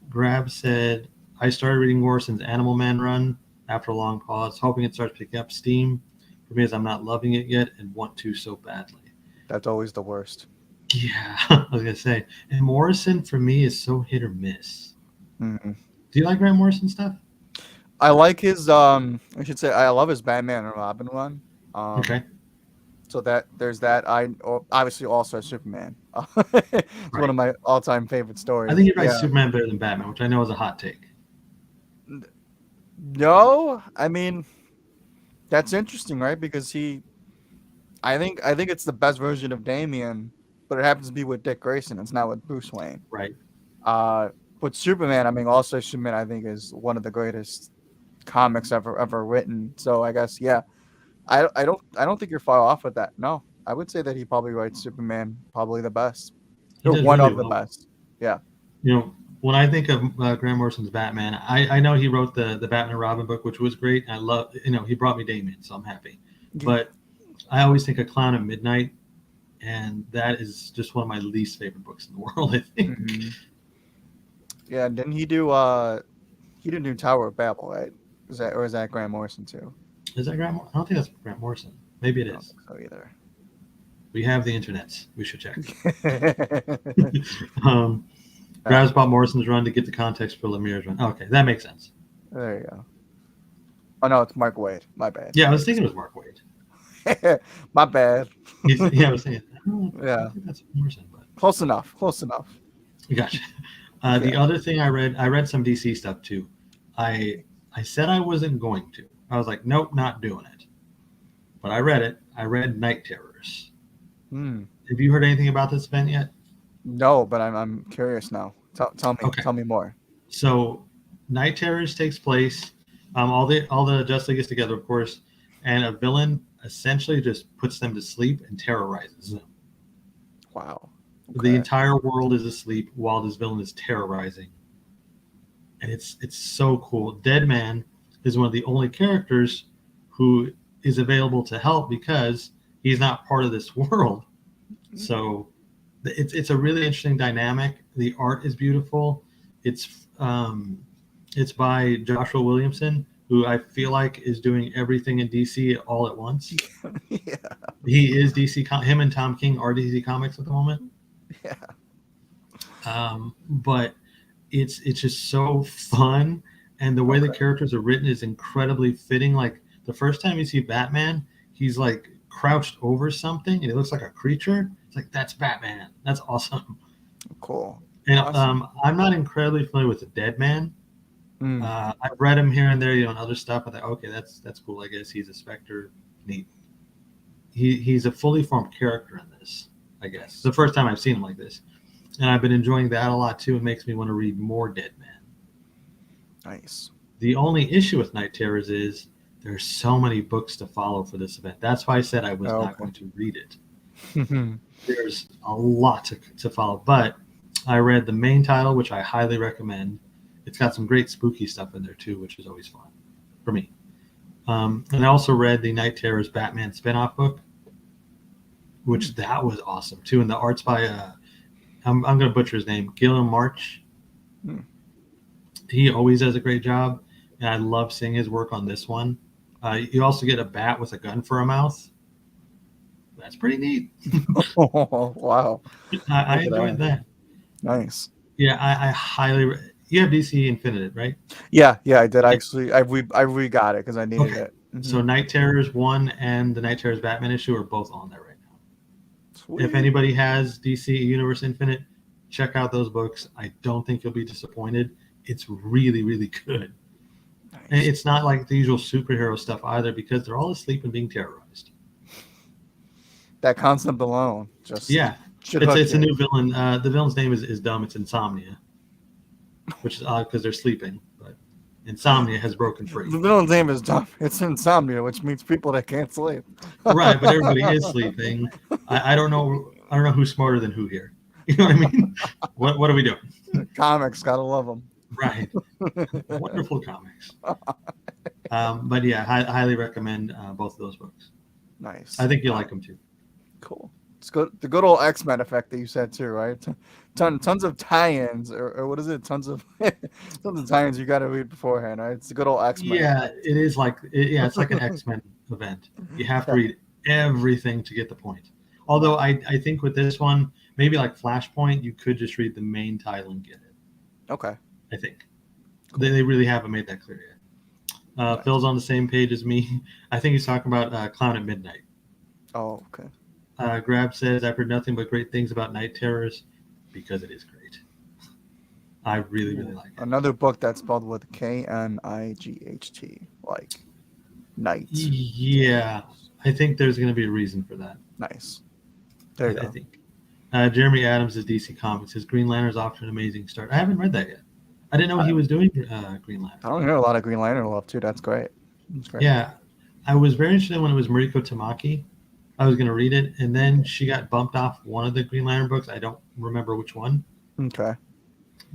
Grab said, I started reading Morrison's Animal Man run after a long pause, hoping it starts picking up steam. For me, as I'm not loving it yet and want to so badly. That's always the worst. Yeah, I was gonna say. And Morrison for me is so hit or miss. Mm-hmm. Do you like Grant Morrison stuff? I like his I should say I love his Batman and Robin run. Okay, So that there's that. Obviously also Superman. It's one right. of my all-time favorite I think stories. he writes Yeah. Superman better than Batman, which I know is a hot take. No, I mean that's interesting, right? Because I think it's the best version of Damian, but it happens to be with Dick Grayson. It's not with Bruce Wayne. Right. Uh, but Superman, I mean, also Superman, I think is one of the greatest comics ever written. So I guess yeah, I don't think you're far off with that. No, I would say that he probably writes Superman probably the best, He or does one really of the well. best. Yeah. You know, when I think of Grant Morrison's Batman, I know he wrote the Batman and Robin book, which was great. I love, he brought me Damian, so I'm happy. But I always think of Clown at Midnight, and that is just one of my least favorite books in the world, I think. Mm-hmm. Yeah, didn't he do he didn't do Tower of Babel, right? Is that Grant Morrison too? Is that Grant? I don't think that's Grant Morrison. Maybe it I don't is. think so either. We have the internets. We should check. Yeah. Grabs bought Morrison's run to get the context for Lemire's run. Okay, that makes sense. There you go. Oh no, it's Mark Waid. My bad. Yeah, I was thinking it was Mark Waid. My bad. Yeah, I was saying. I Yeah. think that's Morrison, but Close enough. Close enough. gotcha. The other thing I read some DC stuff too. I said I wasn't going to. I was like, nope, not doing it. But I read it. I read Night Terrors. Have you heard anything about this event yet? No, but I'm curious now. Tell me. Okay. Tell me more. So, Night Terrors takes place. All the Justice League is together, of course, and a villain essentially just puts them to sleep and terrorizes them. Wow. Okay. The entire world is asleep while this villain is terrorizing, and it's so cool. Deadman is one of the only characters who is available to help because he's not part of this world. So it's a really interesting dynamic. The art is beautiful. It's by Joshua Williamson, who I feel like is doing everything in DC all at once. Yeah. He is DC. Him and Tom King are DC Comics at the moment. Yeah. But it's just so fun, and the way the characters are written is incredibly fitting. Like the first time you see Batman, he's like crouched over something, and it looks like a creature. It's like, that's Batman. That's awesome. Cool. And awesome. I'm not incredibly familiar with the Deadman. I've read him here and there, and other stuff. I thought, okay, that's cool. I guess he's a Spectre. Neat. He's a fully formed character in this. I guess it's the first time I've seen him like this, and I've been enjoying that a lot too. It makes me want to read more Deadman. Nice. The only issue with Night Terrors is there's so many books to follow for this event. That's why I said I was not going to read it. There's a lot to follow, but I read the main title, which I highly recommend. It's got some great spooky stuff in there too, which is always fun for me. And I also read the Night Terrors Batman spinoff book, which that was awesome too. And the art's by I'm going to butcher his name, Gilliam March. He always does a great job, and I love seeing his work on this one. You also get a bat with a gun for a mouth. That's pretty neat. Oh, wow. I enjoyed that. Nice. Yeah, I highly. You have DC Infinite, right? Yeah, I did actually. I re-got it because I needed it. So Night Terrors 1 and the Night Terrors Batman issue are both on there right now. Sweet. If anybody has DC Universe Infinite, check out those books. I don't think you'll be disappointed. It's really, really good. Nice. And it's not like the usual superhero stuff either, because they're all asleep and being terrorized. That concept alone, just it's a new villain. The villain's name is dumb. It's Insomnia. which is odd because they're sleeping. But insomnia has broken free. The villain's name is dumb. It's insomnia, which means people that can't sleep. Right, but everybody is sleeping. I don't know. I don't know who's smarter than who here. You know what I mean? What are we doing? Comics, gotta love them. Right. Wonderful comics. But yeah, highly recommend both of those books. Nice. I think you'll like them too. Cool. It's good. The good old X-Men effect that you said too, right? Tons of tie-ins, or what is it? Tons of tie-ins you got to read beforehand, right? It's the good old X-Men. Yeah, it is like it's like an X-Men event. You have to read everything to get the point. Although I think with this one, maybe like Flashpoint, you could just read the main title and get it. Okay. I think they really haven't made that clear yet. Nice. Phil's on the same page as me. I think he's talking about Clown at Midnight. Oh, okay. Grab says, I've heard nothing but great things about Night Terrors because it is great. I really like it. Another book that's spelled with Knight, like Night. Yeah, I think there's going to be a reason for that. Nice. There you go. I think. Jeremy Adams is DC Comics. His Green Lantern's off to an amazing start. I haven't read that yet. I didn't know he was doing Green Lantern. I don't hear a lot of Green Lantern love too. That's great. Yeah, I was very interested when it was Mariko Tamaki. I was going to read it, and then she got bumped off one of the Green Lantern books. I don't remember which one. Okay.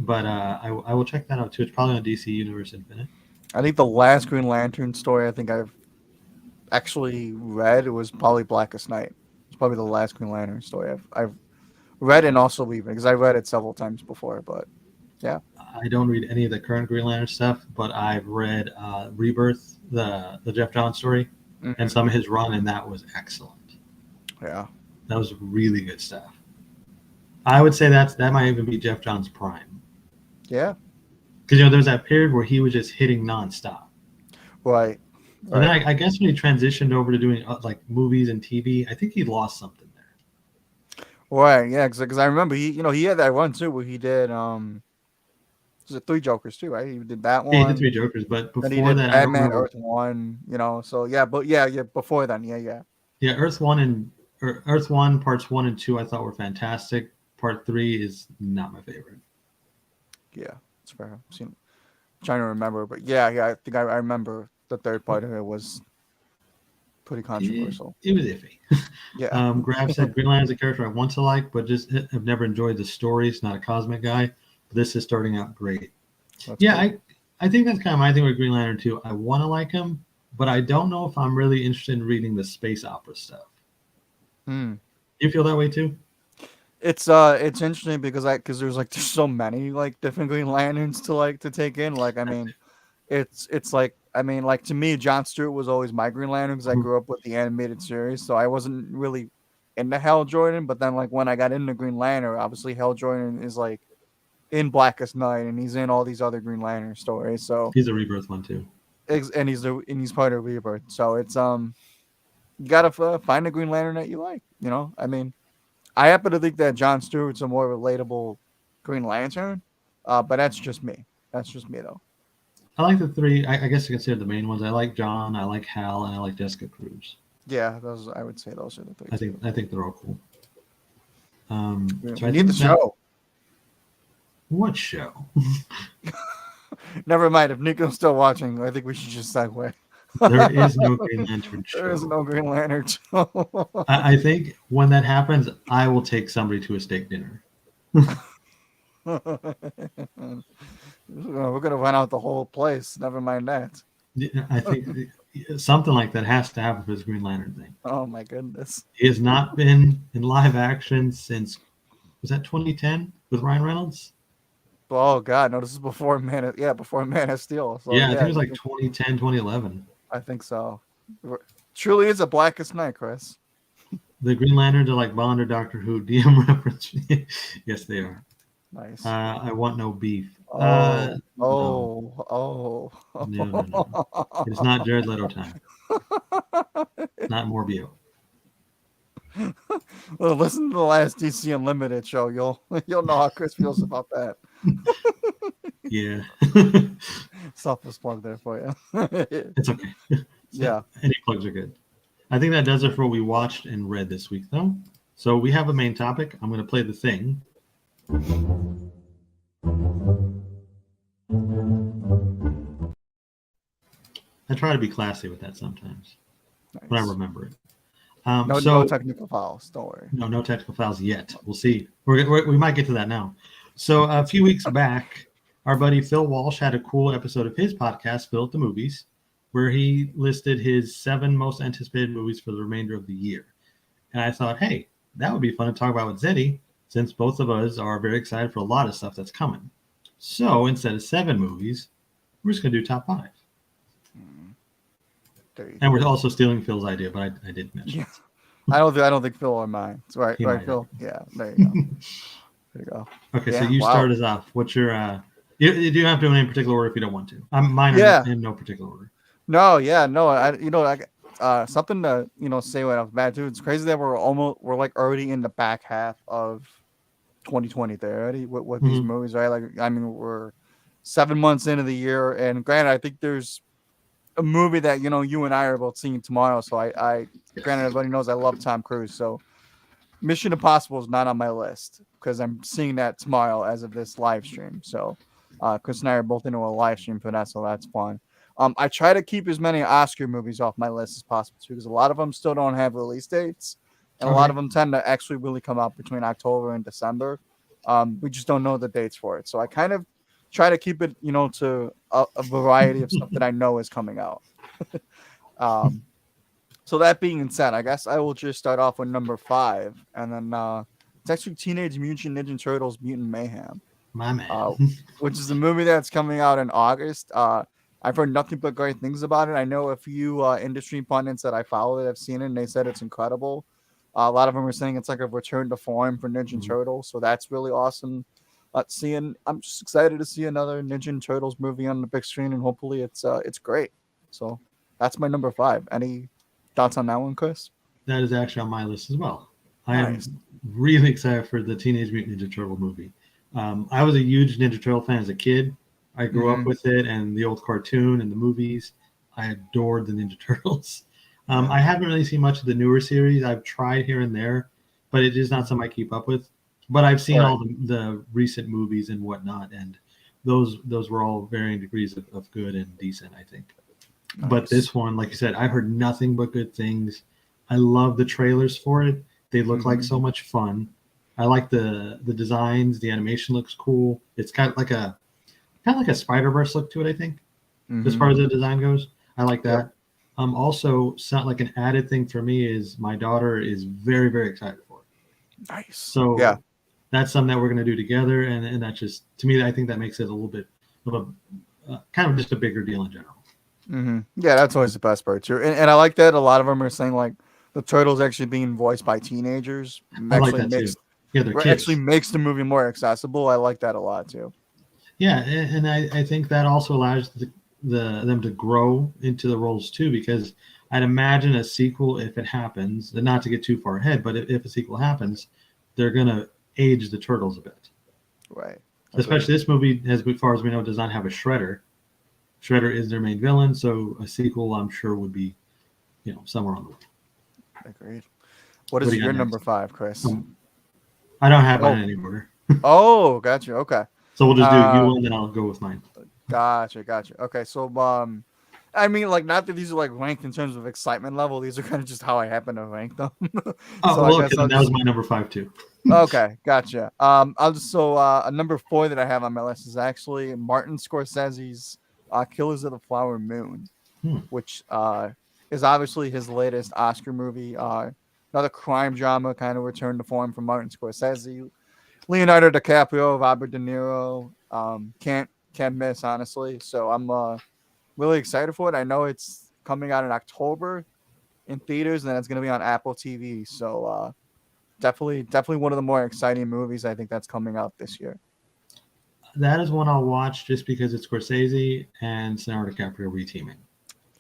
But I will check that out too. It's probably on DC Universe Infinite. I think the last Green Lantern story I think I've actually read was probably Blackest Night. It's probably the last Green Lantern story I've read and also read because I've read it several times before. But yeah, I don't read any of the current Green Lantern stuff, but I've read Rebirth, the Jeff Johns story, and some of his run, and that was excellent. Yeah, that was really good stuff. I would say that might even be Jeff Johns' prime. Yeah, because there was that period where he was just hitting nonstop. Right. And then I guess when he transitioned over to doing like movies and TV, I think he lost something there. Right. Yeah, because I remember he had that run too where he did was it Three Jokers too, right? He did that one. Yeah, he did Three Jokers, but before he did that, Batman Earth One. So yeah, but yeah, before then, yeah. Yeah, Earth One parts 1 and 2 I thought were fantastic. Part 3 is not my favorite. Yeah, it's fair. I'm trying to remember, but yeah, I think I remember the third part of it was pretty controversial. It was iffy. Yeah. Grab said Green Lantern's a character I want to like, but just have never enjoyed the stories. Not a cosmic guy, but this is starting out great. That's cool. I think that's kind of my thing with Green Lantern too. I want to like him, but I don't know if I'm really interested in reading the space opera stuff. You feel that way too? It's interesting because there's so many like different Green Lanterns to take in. Like I mean, it's like to me, Jon Stewart was always my Green Lantern because I grew up with the animated series, so I wasn't really into Hal Jordan. But then like when I got into Green Lantern, obviously Hal Jordan is like in Blackest Night and he's in all these other Green Lantern stories. So he's a Rebirth one too, and he's part of Rebirth. So it's you gotta find a Green Lantern that you like. I mean, I happen to think that Jon Stewart's a more relatable Green Lantern, but that's just me. That's just me, though. I like the three. I guess I consider the main ones. I like John, I like Hal, and I like Jessica Cruz. Yeah, I would say those are the three. I think they're all cool. So we need the show. What show? Never mind. If Nico's still watching, I think we should just segue. There is no Green Lantern show. There is no Green Lantern show. I think when that happens, I will take somebody to a steak dinner. We're going to run out the whole place. Never mind that. I think something like that has to happen for this Green Lantern thing. Oh, my goodness. He has not been in live action since, was that 2010 with Ryan Reynolds? Oh, God. No, this is before Man of Steel. So, I think it was like 2010, 2011. I think so. Truly is a Blackest Night, Chris. The Green Lanterns are like Bond or Doctor Who. DM reference. Yes, they are. Nice. I want no beef. No. No. It's not Jared Leto time. Not Morbius. Well, listen to the last DC Unlimited show. You'll know how Chris feels about that. Yeah. Selfless plug there for you. It's okay. Yeah. Any plugs are good. I think that does it for what we watched and read this week, though. So we have a main topic. I'm going to play the thing. I try to be classy with that sometimes when I Nice. remember it. No technical files. Don't worry. No technical files yet. We'll see. We might get to that now. So a few weeks back, our buddy Phil Walsh had a cool episode of his podcast, Phil at the Movies, where he listed his 7 most anticipated movies for the remainder of the year. And I thought, hey, that would be fun to talk about with Zeddy, since both of us are very excited for a lot of stuff that's coming. So instead of 7 movies, we're just going to do top 5. And we're also stealing Phil's idea, but I did mention. Yeah. I don't think Phil or mine. It's right, Phil. Yeah, there you go. There you go. Okay, so you start us off. What's your you don't have to do it in particular order if you don't want to. Mine are in no particular order. Something to say right off the bat too. It's crazy that we're like already in the back half of 2020 there already with these movies, right? Like, I mean, we're 7 months into the year, and granted, I think there's a movie that you and I are both seeing tomorrow. So I granted, everybody knows I love Tom Cruise. So Mission Impossible is not on my list because I'm seeing that tomorrow as of this live stream. So Chris and I are both into a live stream for that, so that's fun. I try to keep as many Oscar movies off my list as possible too, because a lot of them still don't have release dates, and a lot of them tend to actually really come out between October and December. We just don't know the dates for it, so I kind of try to keep it, to a variety of stuff that I know is coming out. So that being said, I guess I will just start off with number 5, and then it's actually Teenage Mutant Ninja Turtles: Mutant Mayhem. My man. Which is a movie that's coming out in August. I've heard nothing but great things about it. I know a few industry pundits that I follow that have seen it, and they said it's incredible. A lot of them are saying it's like a return to form for Ninja Turtles, so that's really awesome. I'm just excited to see another Ninja Turtles movie on the big screen, and hopefully it's great. So that's my number 5. Any thoughts on that one, Chris? That is actually on my list as well. I am really excited for the Teenage Mutant Ninja Turtle movie. I was a huge Ninja Turtle fan as a kid. I grew up with it and the old cartoon and the movies. I adored the Ninja Turtles. I haven't really seen much of the newer series. I've tried here and there, but it is not something I keep up with. But I've seen all the recent movies and whatnot, and those were all varying degrees of good and decent, I think. Nice. But this one, like you said, I've heard nothing but good things. I love the trailers for it. They look like so much fun. I like the designs. The animation looks cool. It's kind of like a Spider-Verse look to it, I think, as far as the design goes. I like that. Yep. Also, like an added thing for me is my daughter is very, very excited for it. Nice. So that's something that we're going to do together, and that just, to me, I think that makes it a little bit of a kind of just a bigger deal in general. Yeah, that's always the best part too, and I like that a lot of them are saying like the turtles actually being voiced by teenagers. I like that too. Yeah, they're kids. Actually makes the movie more accessible. I like that a lot too. Yeah, and I think that also allows them to grow into the roles too, because I'd imagine a sequel, if it happens, and not to get too far ahead, but if a sequel happens, they're going to age the turtles a bit. Right. Especially this movie, as far as we know, does not have a Shredder. Shredder is their main villain, so a sequel, I'm sure, would be, somewhere on the way. Agreed. What is your number 5, Chris? I don't have mine in any order. Oh, gotcha. Okay. So we'll just do you, and then I'll go with mine. Gotcha. Okay, so I mean, like, not that these are like ranked in terms of excitement level. These are kind of just how I happen to rank them. That was my number 5 too. Okay, gotcha. A number 4 that I have on my list is actually Martin Scorsese's Killers of the Flower Moon, which is obviously his latest Oscar movie. Another crime drama, kind of return to form from Martin Scorsese. Leonardo DiCaprio, Robert De Niro, can't miss, honestly. So I'm really excited for it. I know it's coming out in October in theaters, and then it's going to be on Apple TV. So definitely one of the more exciting movies I think that's coming out this year. That is one I'll watch just because it's Scorsese and Leonardo DiCaprio reteaming.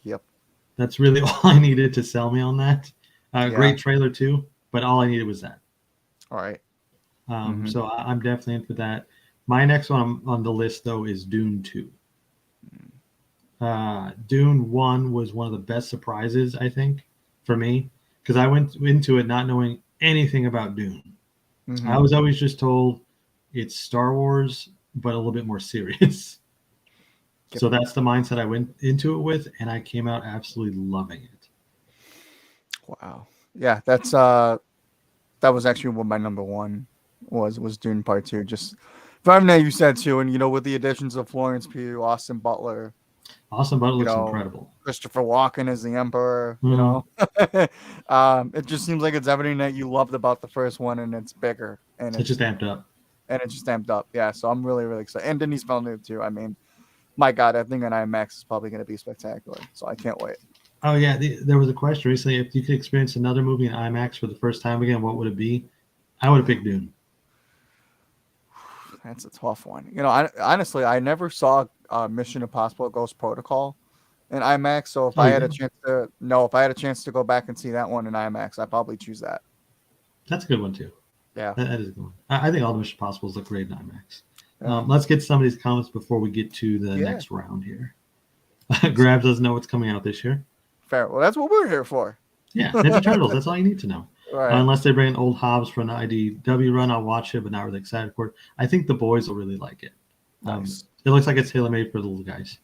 Yep. That's really all I needed to sell me on that. Great trailer too, but all I needed was that. All right. So I'm definitely in for that. My next one on the list, though, is Dune 2. Dune 1 was one of the best surprises, I think, for me, because I went into it not knowing anything about Dune. I was always just told it's Star Wars, but a little bit more serious. So that's the mindset I went into it with, and I came out absolutely loving it. Wow. Yeah, that was actually what my number one was Dune Part 2. Just for everything that you said too, and with the additions of Florence Pugh, Austin Butler, Austin Butler looks incredible. Christopher Walken as the Emperor, it just seems like it's everything that you loved about the first one, and it's bigger, and it's just amped up. And it's just amped up. Yeah, so I'm really, really excited. And Denis Villeneuve too. I mean, my God, I think an IMAX is probably going to be spectacular. So I can't wait. Oh yeah, there was a question recently. If you could experience another movie in IMAX for the first time again, what would it be? I would have picked Dune. That's a tough one. Honestly, I never saw Mission Impossible: Ghost Protocol in IMAX. So if I had a chance to go back and see that one in IMAX, I'd probably choose that. That's a good one too. Yeah, that is a good one. I think all the Mission Impossibles look great in IMAX. Yeah. Let's get some of these comments before we get to the next round here. Grab doesn't know what's coming out this year. Fair. Well, that's what we're here for. Yeah, Ninja Turtles. That's all you need to know. Right. Unless they bring old Hobbs for an IDW run, I'll watch it, but not really excited for it. I think the boys will really like it. Nice. It looks like it's tailor-made for the little guys.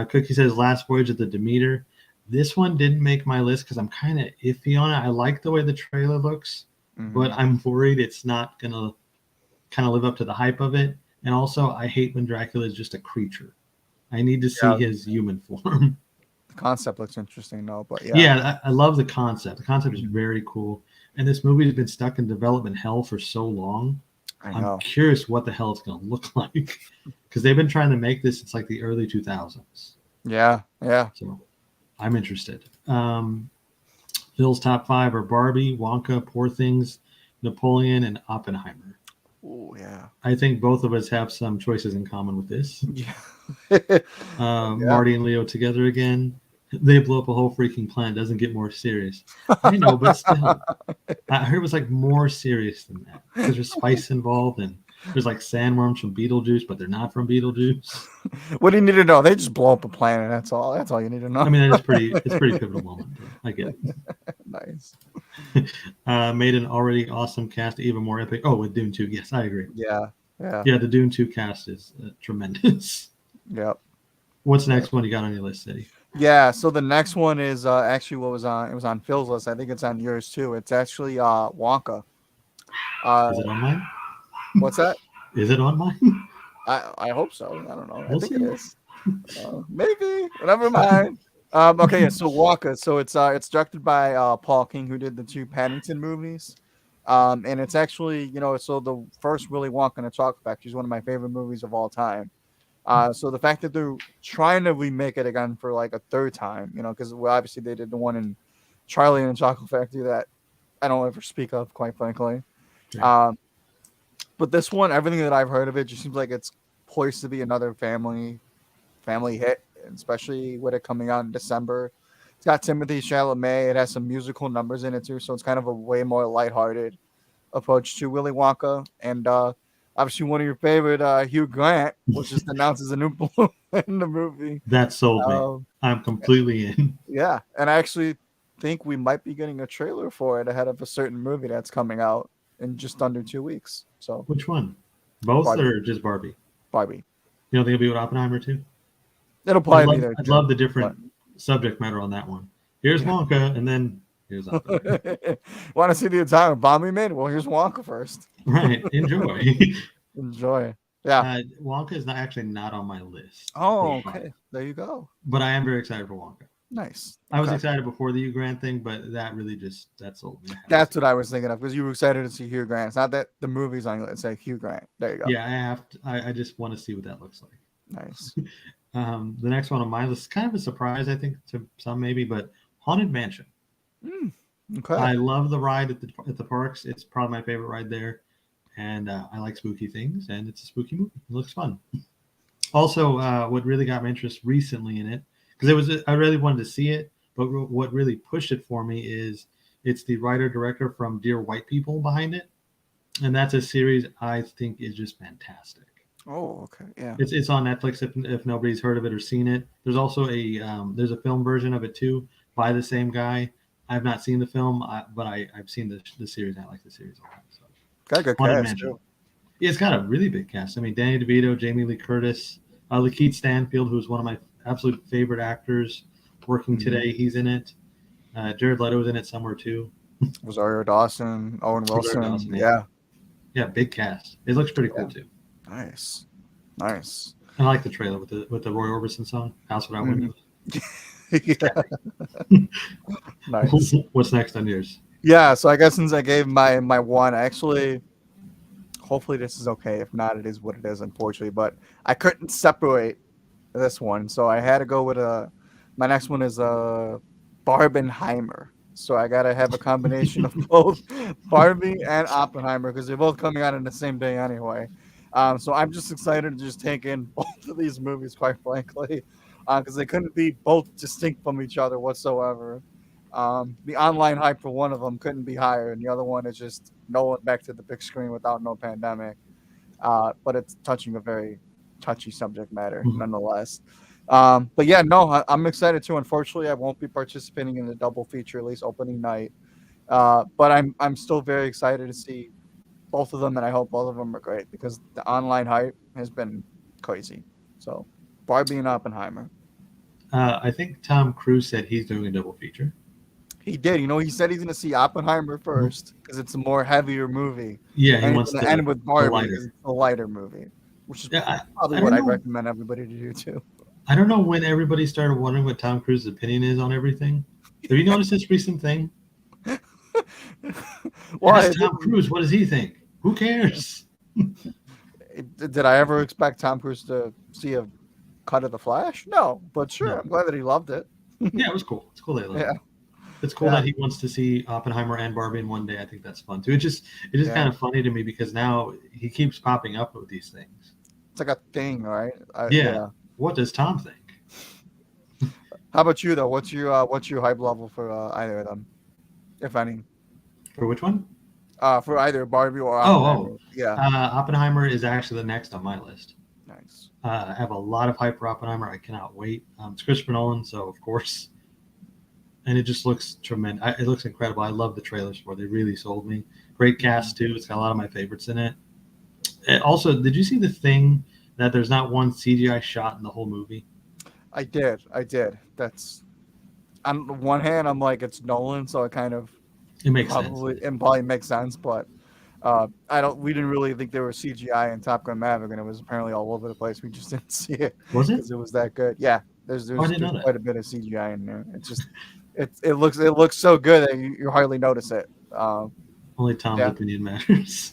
Cookie says, Last Voyage of the Demeter. This one didn't make my list because I'm kind of iffy on it. I like the way the trailer looks, but I'm worried it's not going to kind of live up to the hype of it. And also, I hate when Dracula is just a creature. I need to see his human form. Concept looks interesting though, but I love the concept. The concept is very cool, and this movie has been stuck in development hell for so long. I'm curious what the hell it's going to look like because they've been trying to make this since like the early 2000s. Yeah. So I'm interested. Phil's top 5 are Barbie, Wonka, Poor Things, Napoleon, and Oppenheimer. Oh yeah. I think both of us have some choices in common with this. Yeah. Marty and Leo together again. They blow up a whole freaking planet. Doesn't get more serious. I know, but still, I heard it was like more serious than that because there's spice involved and there's like sandworms from Beetlejuice, but they're not from Beetlejuice. What do you need to know? They just blow up a planet. That's all. That's all you need to know. I mean, it's pretty pivotal moment. I get it. Nice. Made an already awesome cast even more epic. Oh, with Dune 2. Yes, I agree. Yeah. The Dune 2 cast is tremendous. Yep. What's the next one you got on your list, Zeddy? Yeah, so the next one is actually what was on. It was on Phil's list. I think it's on yours too. It's actually Wonka. Is it on mine? What's that? Is it on mine? I hope so. I don't know. I think it is. Maybe. Never mind. Okay, yeah, so Wonka. So it's directed by Paul King, who did the 2 Paddington movies. And it's actually, so the first Willy Wonka and the Chocolate Factory is one of my favorite movies of all time. So the fact that they're trying to remake it again for like a third time, because obviously they did the one in Charlie and the Chocolate Factory that I don't ever speak of, quite frankly. Yeah. But this one, everything that I've heard of it just seems like it's poised to be another family hit, especially with it coming out in December. It's got Timothée Chalamet. It has some musical numbers in it too, so it's kind of a way more lighthearted approach to Willy Wonka. And obviously, one of your favorite, Hugh Grant, was just announced as a new balloon in the movie. That sold me. I'm completely in. Yeah, and I actually think we might be getting a trailer for it ahead of a certain movie that's coming out in just under 2 weeks. So, which one? Both Barbie. Or just Barbie? Barbie. You don't think it'll be with Oppenheimer too? It'll probably be there. I'd love the different subject matter on that one. Here's Wonka, and then here's Oppenheimer. Want to see the entire bomb we made? Well, here's Wonka first. Right. Enjoy. Enjoy. Yeah. Wonka is not on my list. Oh, okay. There you go. But I am very excited for Wonka. Nice. I was excited before the Hugh Grant thing, but that really that sold me. That's what I was thinking of, because you were excited to see Hugh Grant. It's not that the movie's on, let's say Hugh Grant. There you go. Yeah, I just want to see what that looks like. Nice. The next one on my list is kind of a surprise, I think, to some maybe, but Haunted Mansion. Okay. I love the ride at the parks. It's probably my favorite ride there. And I like spooky things, and it's a spooky movie. It looks fun. Also, what really got my interest recently in it, because I really wanted to see it, but what really pushed it for me is it's the writer-director from Dear White People behind it, and that's a series I think is just fantastic. Oh, okay, yeah. It's on Netflix if nobody's heard of it or seen it. There's also there's a film version of it too by the same guy. I've not seen the film, but I've seen the series. I like the series a lot. So. Got a good cast too. Yeah, it's got a really big cast. I mean, Danny DeVito, Jamie Lee Curtis, Lakeith Stanfield, who's one of my absolute favorite actors working today, he's in it. Jared Leto's in it somewhere too. Rosario Dawson, Owen Rosario Wilson. Dawson, Yeah. Big cast. It looks pretty cool too. Nice. I like the trailer with the Roy Orbison song, House Without Windows. Nice. What's next on yours? Yeah, so I guess since I gave my one, actually, hopefully this is okay. If not, it is what it is, unfortunately. But I couldn't separate this one, so I had to go with my next one is Barbenheimer. So I gotta have a combination of both Barbie and Oppenheimer because they're both coming out on the same day anyway. So I'm just excited to just take in both of these movies, quite frankly, because they couldn't be both distinct from each other whatsoever. The online hype for one of them couldn't be higher, and the other one is just Nolan back to the big screen without no pandemic. But it's touching a very touchy subject matter nonetheless. But yeah, no, I'm excited too. Unfortunately, I won't be participating in the double feature release opening night. But I'm still very excited to see both of them, and I hope both of them are great because the online hype has been crazy. So Barbie and Oppenheimer. I think Tom Cruise said he's doing a double feature. He did. He said he's going to see Oppenheimer first because it's a more heavier movie. Yeah, he wants to end with Barbie because it's a lighter movie, which is probably what I'd recommend everybody to do too. I don't know when everybody started wondering what Tom Cruise's opinion is on everything. Have you noticed this recent thing? Well, Tom Cruise, what does he think? Who cares? Did I ever expect Tom Cruise to see a cut of The Flash? No, but sure, no. I'm glad that he loved it. Yeah, it was cool. It's cool that he loved it. It's cool that he wants to see Oppenheimer and Barbie in one day. I think that's fun too. It is kind of funny to me because now he keeps popping up with these things. It's like a thing, right? Yeah. What does Tom think? How about you though? What's your hype level for either of them, if any? For which one? For either Barbie or Oppenheimer. Yeah. Oppenheimer is actually the next on my list. Nice. I have a lot of hype for Oppenheimer. I cannot wait. It's Christopher Nolan, so of course. And it just looks tremendous. It looks incredible. I love the trailers for it. They really sold me. Great cast, too. It's got a lot of my favorites in it. Also, did you see the thing that there's not one CGI shot in the whole movie? I did. That's on one hand, I'm like, it's Nolan, so it kind of makes sense. It probably makes sense, but we didn't really think there was CGI in Top Gun Maverick, and it was apparently all over the place. We just didn't see it. Was it? Because it was that good. Yeah. There's quite a bit of CGI in there. It's just it looks so good that you hardly notice it. Only Tom's opinion matters.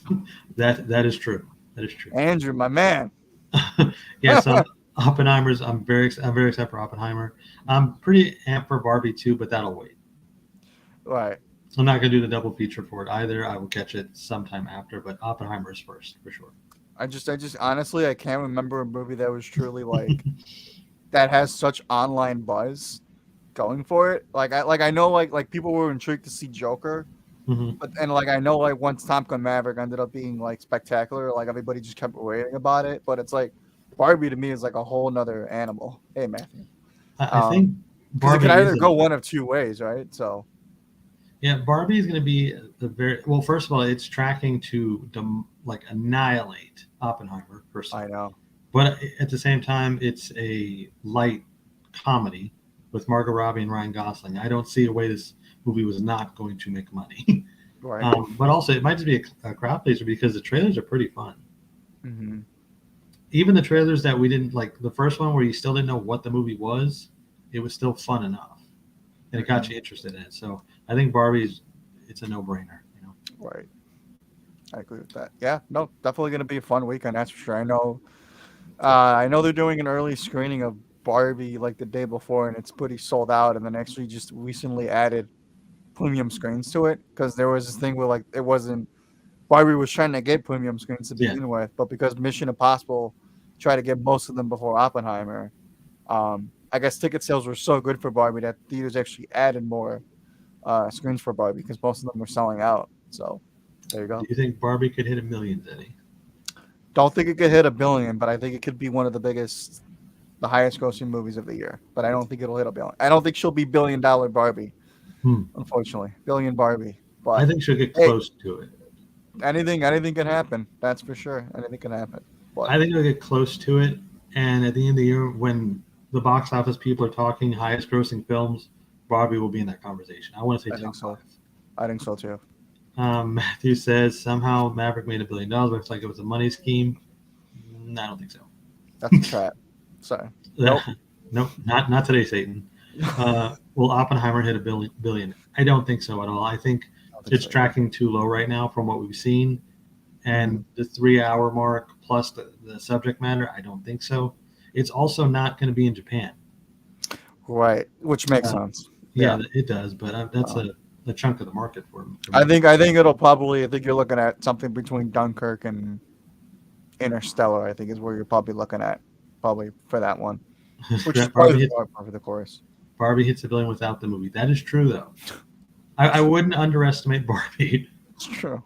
That is true. Andrew, my man. Yeah, so Oppenheimer's. I'm very excited for Oppenheimer. I'm pretty amped for Barbie too, but that'll wait. Right. I'm not gonna do the double feature for it either. I will catch it sometime after, but Oppenheimer is first for sure. I just honestly I can't remember a movie that was truly like that has such online buzz going for it. I know like people were intrigued to see Joker, but I know like once Top Gun Maverick ended up being like spectacular, like everybody just kept waiting about it. But it's like Barbie to me is like a whole nother animal. Hey Matthew, I think Barbie it could either go one of two ways, right? So yeah, Barbie is going to be a very well. First of all, it's tracking to annihilate Oppenheimer. Personally. I know. But at the same time, it's a light comedy with Margot Robbie and Ryan Gosling. I don't see a way this movie was not going to make money. Right. But also, it might just be a crowd pleaser because the trailers are pretty fun. Mm-hmm. Even the trailers that we didn't like, the first one where you still didn't know what the movie was, it was still fun enough, and it got you interested in it. So I think it's a no-brainer. Right. I agree with that. Yeah. No, definitely going to be a fun weekend. That's for sure. I know they're doing an early screening of Barbie like the day before, and it's pretty sold out. And then actually just recently added premium screens to it because there was this thing where like it wasn't Barbie was trying to get premium screens to begin with, but because Mission Impossible tried to get most of them before Oppenheimer, I guess ticket sales were so good for Barbie that theaters actually added more screens for Barbie because most of them were selling out. So there you go. Do you think Barbie could hit $1 million, Zeddy? Don't think it could hit $1 billion, but I think it could be one of the highest grossing movies of the year. But I don't think it'll hit $1 billion. I don't think she'll be $1 billion Barbie, unfortunately. Billion Barbie. But I think she'll get close to it. Anything can happen. That's for sure. Anything can happen. But I think it'll get close to it, And at the end of the year, when the box office people are talking highest grossing films, Barbie will be in that conversation. I want to say I think top so. five. I think so too. Matthew says somehow Maverick made $1 billion. Looks like it was a money scheme. I don't think so. That's a trap. Sorry. Nope. Nope, not today, Satan. Will Oppenheimer hit $1 billion? I don't think so at all. I think it's tracking too low right now from what we've seen. And the 3 hour mark plus the subject matter, I don't think so. It's also not going to be in Japan. Right, which makes sense. Yeah, it does, but that's a chunk of the market for me. I think it'll probably. I think you're looking at something between Dunkirk and Interstellar. I think is where you're probably looking at, probably for that one, which is probably for the chorus. Barbie hits $1 billion without the movie. That is true, though. I wouldn't underestimate Barbie. It's true.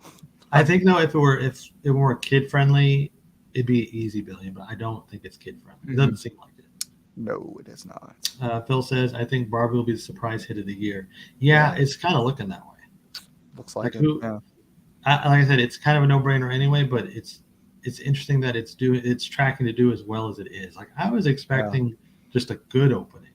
I think though, if it were kid friendly, it'd be an easy $1 billion. But I don't think it's kid friendly. It doesn't seem like it. No, it is not. Phil says, I think Barbie will be the surprise hit of the year. Yeah, it's kind of looking that way. Looks like it. Yeah. Like I said, it's kind of a no-brainer anyway, but it's interesting that it's tracking to do as well as it is. Like I was expecting just a good opening.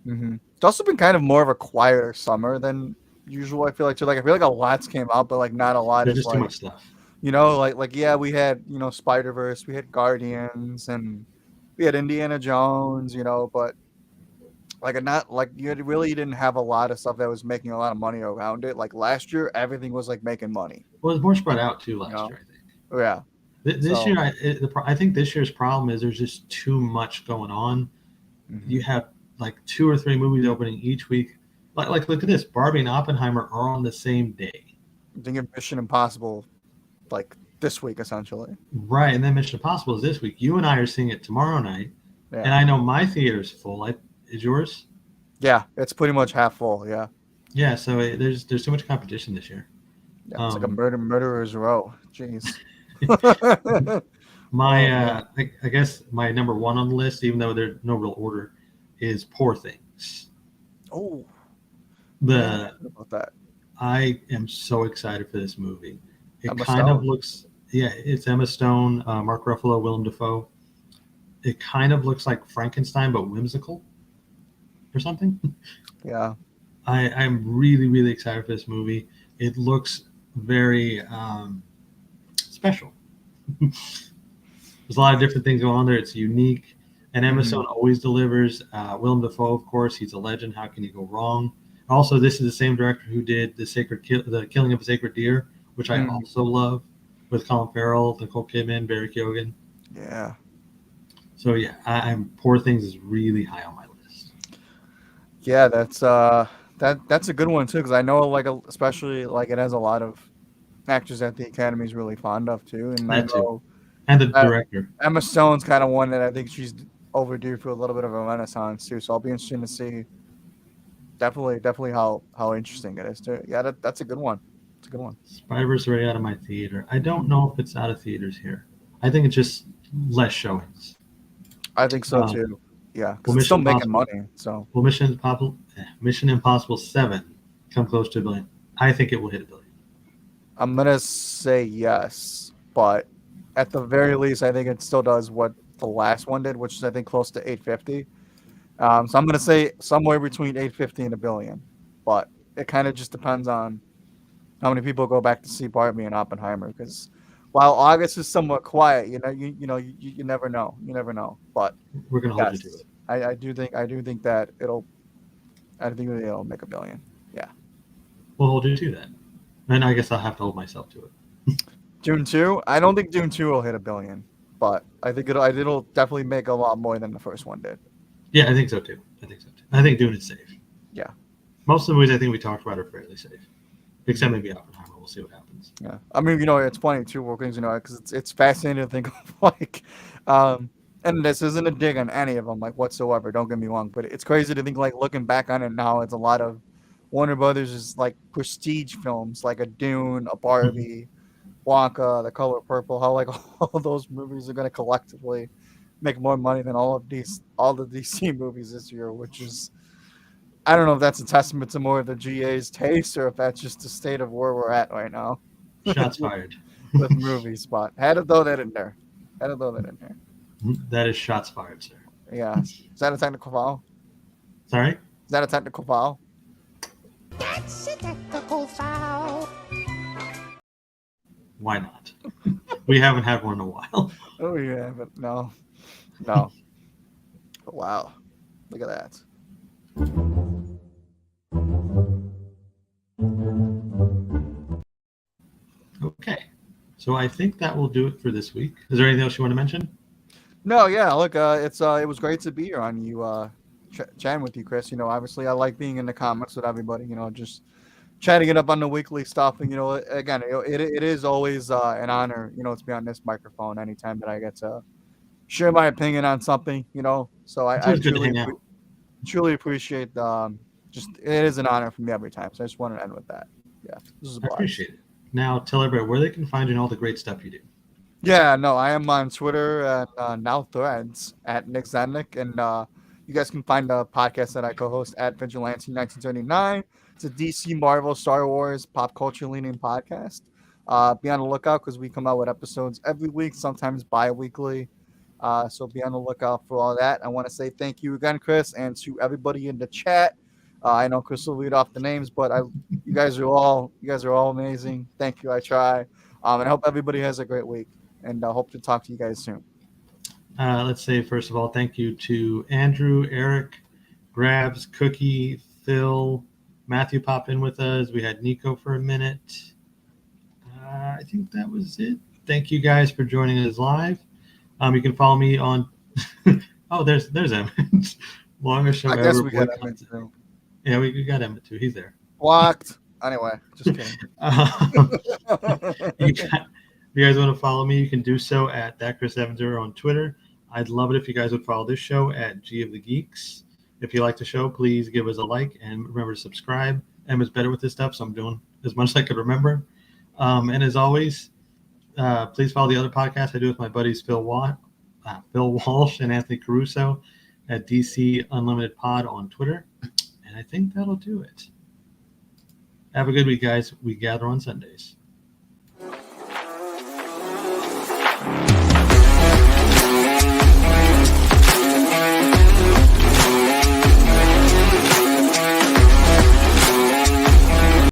It's also been kind of more of a quieter summer than usual. I feel like too. Like I feel like a lot's came out, but like not a lot. There's just too much stuff. You know, like yeah, we had Spider-Verse, we had Guardians, and we had Indiana Jones. But you really didn't have a lot of stuff that was making a lot of money around it. Like last year, everything was like making money. Well, it was more spread out too last year, I think. Yeah. This year, I think this year's problem is there's just too much going on. You have like 2 or 3 movies opening each week. Like look at this, Barbie and Oppenheimer are on the same day. I think Mission Impossible, like this week essentially. Right, and then Mission Impossible is this week. You and I are seeing it tomorrow night, and I know my theater is full. Is yours? Yeah, it's pretty much half full. Yeah. Yeah, so there's too much competition this year. Yeah, it's like a murderer's row. Jeez. I guess my number 1 on the list, even though there's no real order, is Poor Things. Oh. About that. I am so excited for this movie. It kind of looks, it's Emma Stone, Mark Ruffalo, Willem Dafoe. It kind of looks like Frankenstein, but whimsical or something. Yeah. I'm really, really excited for this movie. It looks very special. There's a lot of different things going on there. It's unique. And Emma Stone always delivers. Willem Dafoe, of course, he's a legend. How can you go wrong? Also, this is the same director who did the Killing of a Sacred Deer, which I also love, with Colin Farrell, Nicole Kidman, Barry Keoghan. Yeah. So yeah, Poor Things is really high on my list. Yeah, that's a good one too, because I know especially it has a lot of actors that the Academy is really fond of too, and and the director Emma Stone's kind of one that I think she's overdue for a little bit of a renaissance too. So I'll be interested to see. Definitely how interesting it is too. Yeah, that's a good one. It's a good one. Spider-Verse already out of my theater. I don't know if it's out of theaters here. I think it's just less showings. I think so too. Yeah, because it's still making money. So will Mission Impossible 7 come close to $1 billion? I think it will hit $1 billion. I'm gonna say yes, but at the very least, I think it still does what the last one did, which is I think close to 850. So I'm going to say somewhere between 850 and $1 billion, but it kind of just depends on how many people go back to see Barbie and Oppenheimer. Because while August is somewhat quiet, you never know. You never know. But we're going to hold you to it. I do think that it'll make $1 billion. Yeah. We'll hold you to that. And I guess I'll have to hold myself to it. Dune 2. I don't think Dune 2 will hit $1 billion, but I think it'll definitely make a lot more than the first one did. Yeah, I think so too. I think Dune is safe. Yeah. Most of the movies I think we talked about are fairly safe, except maybe Oppenheimer. We'll see what happens. Yeah. I mean, it's funny too, workings, because it's fascinating to think of and this isn't a dig on any of them, whatsoever. Don't get me wrong, but it's crazy to think, looking back on it now, it's a lot of Warner Brothers' prestige films, like a Dune, a Barbie, Wonka, The Color Purple. How all those movies are going to collectively make more money than all the DC movies this year, which is, I don't know if that's a testament to more of the GA's taste or if that's just the state of where we're at right now. Shots fired. With movies, but had to throw that in there. That is shots fired, sir. Yeah. Is that a technical foul? Sorry? Is that a technical foul? That's a technical foul. Why not? We haven't had one in a while. Oh yeah, but no. No. Wow. Look at that. Okay. So I think that will do it for this week. Is there anything else you want to mention? No, yeah. Look, it was great to be here on you, chatting with you, Chris. You know, obviously, I like being in the comments with everybody. You know, just chatting it up on the weekly stuff. And you know, again, it is always an honor. You know, to be on this microphone anytime that I get to share my opinion on something. You know, so It's I always good to hang out. truly appreciate. Just it is an honor for me every time. So I just wanted to end with that. Yeah, this is a I blast. appreciate it. Now tell everybody where they can find you and all the great stuff you do. Yeah, no, I am on Twitter at now Threads at Nick Zednick, and you guys can find the podcast that I co-host at Vigilante1939. It's a DC, Marvel, Star Wars, pop culture leaning podcast. Be on the lookout because we come out with episodes every week, sometimes bi-weekly. So be on the lookout for all that. I want to say thank you again, Chris, and to everybody in the chat. I know Chris will read off the names, but you guys are all amazing. Thank you. I try, and I hope everybody has a great week. And I hope to talk to you guys soon. Let's say, first of all, thank you to Andrew, Eric, Grabs, Cookie, Phil, Matthew popped in with us. We had Nico for a minute. I think that was it. Thank you guys for joining us live. You can follow me on. Oh, there's Emmet. Longest show I ever. guess we got Emmet too. Yeah, we got Emmet too. He's there. Blocked. Anyway, just kidding. If you guys want to follow me, you can do so at thatchris70 on Twitter. I'd love it if you guys would follow this show at G of the Geeks. If you like the show, please give us a like and remember to subscribe. Emma's better with this stuff, so I'm doing as much as I could remember. And as always, please follow the other podcasts I do with my buddies Phil Walsh and Anthony Caruso at DC Unlimited Pod on Twitter. And I think that'll do it. Have a good week, guys. We gather on Sundays.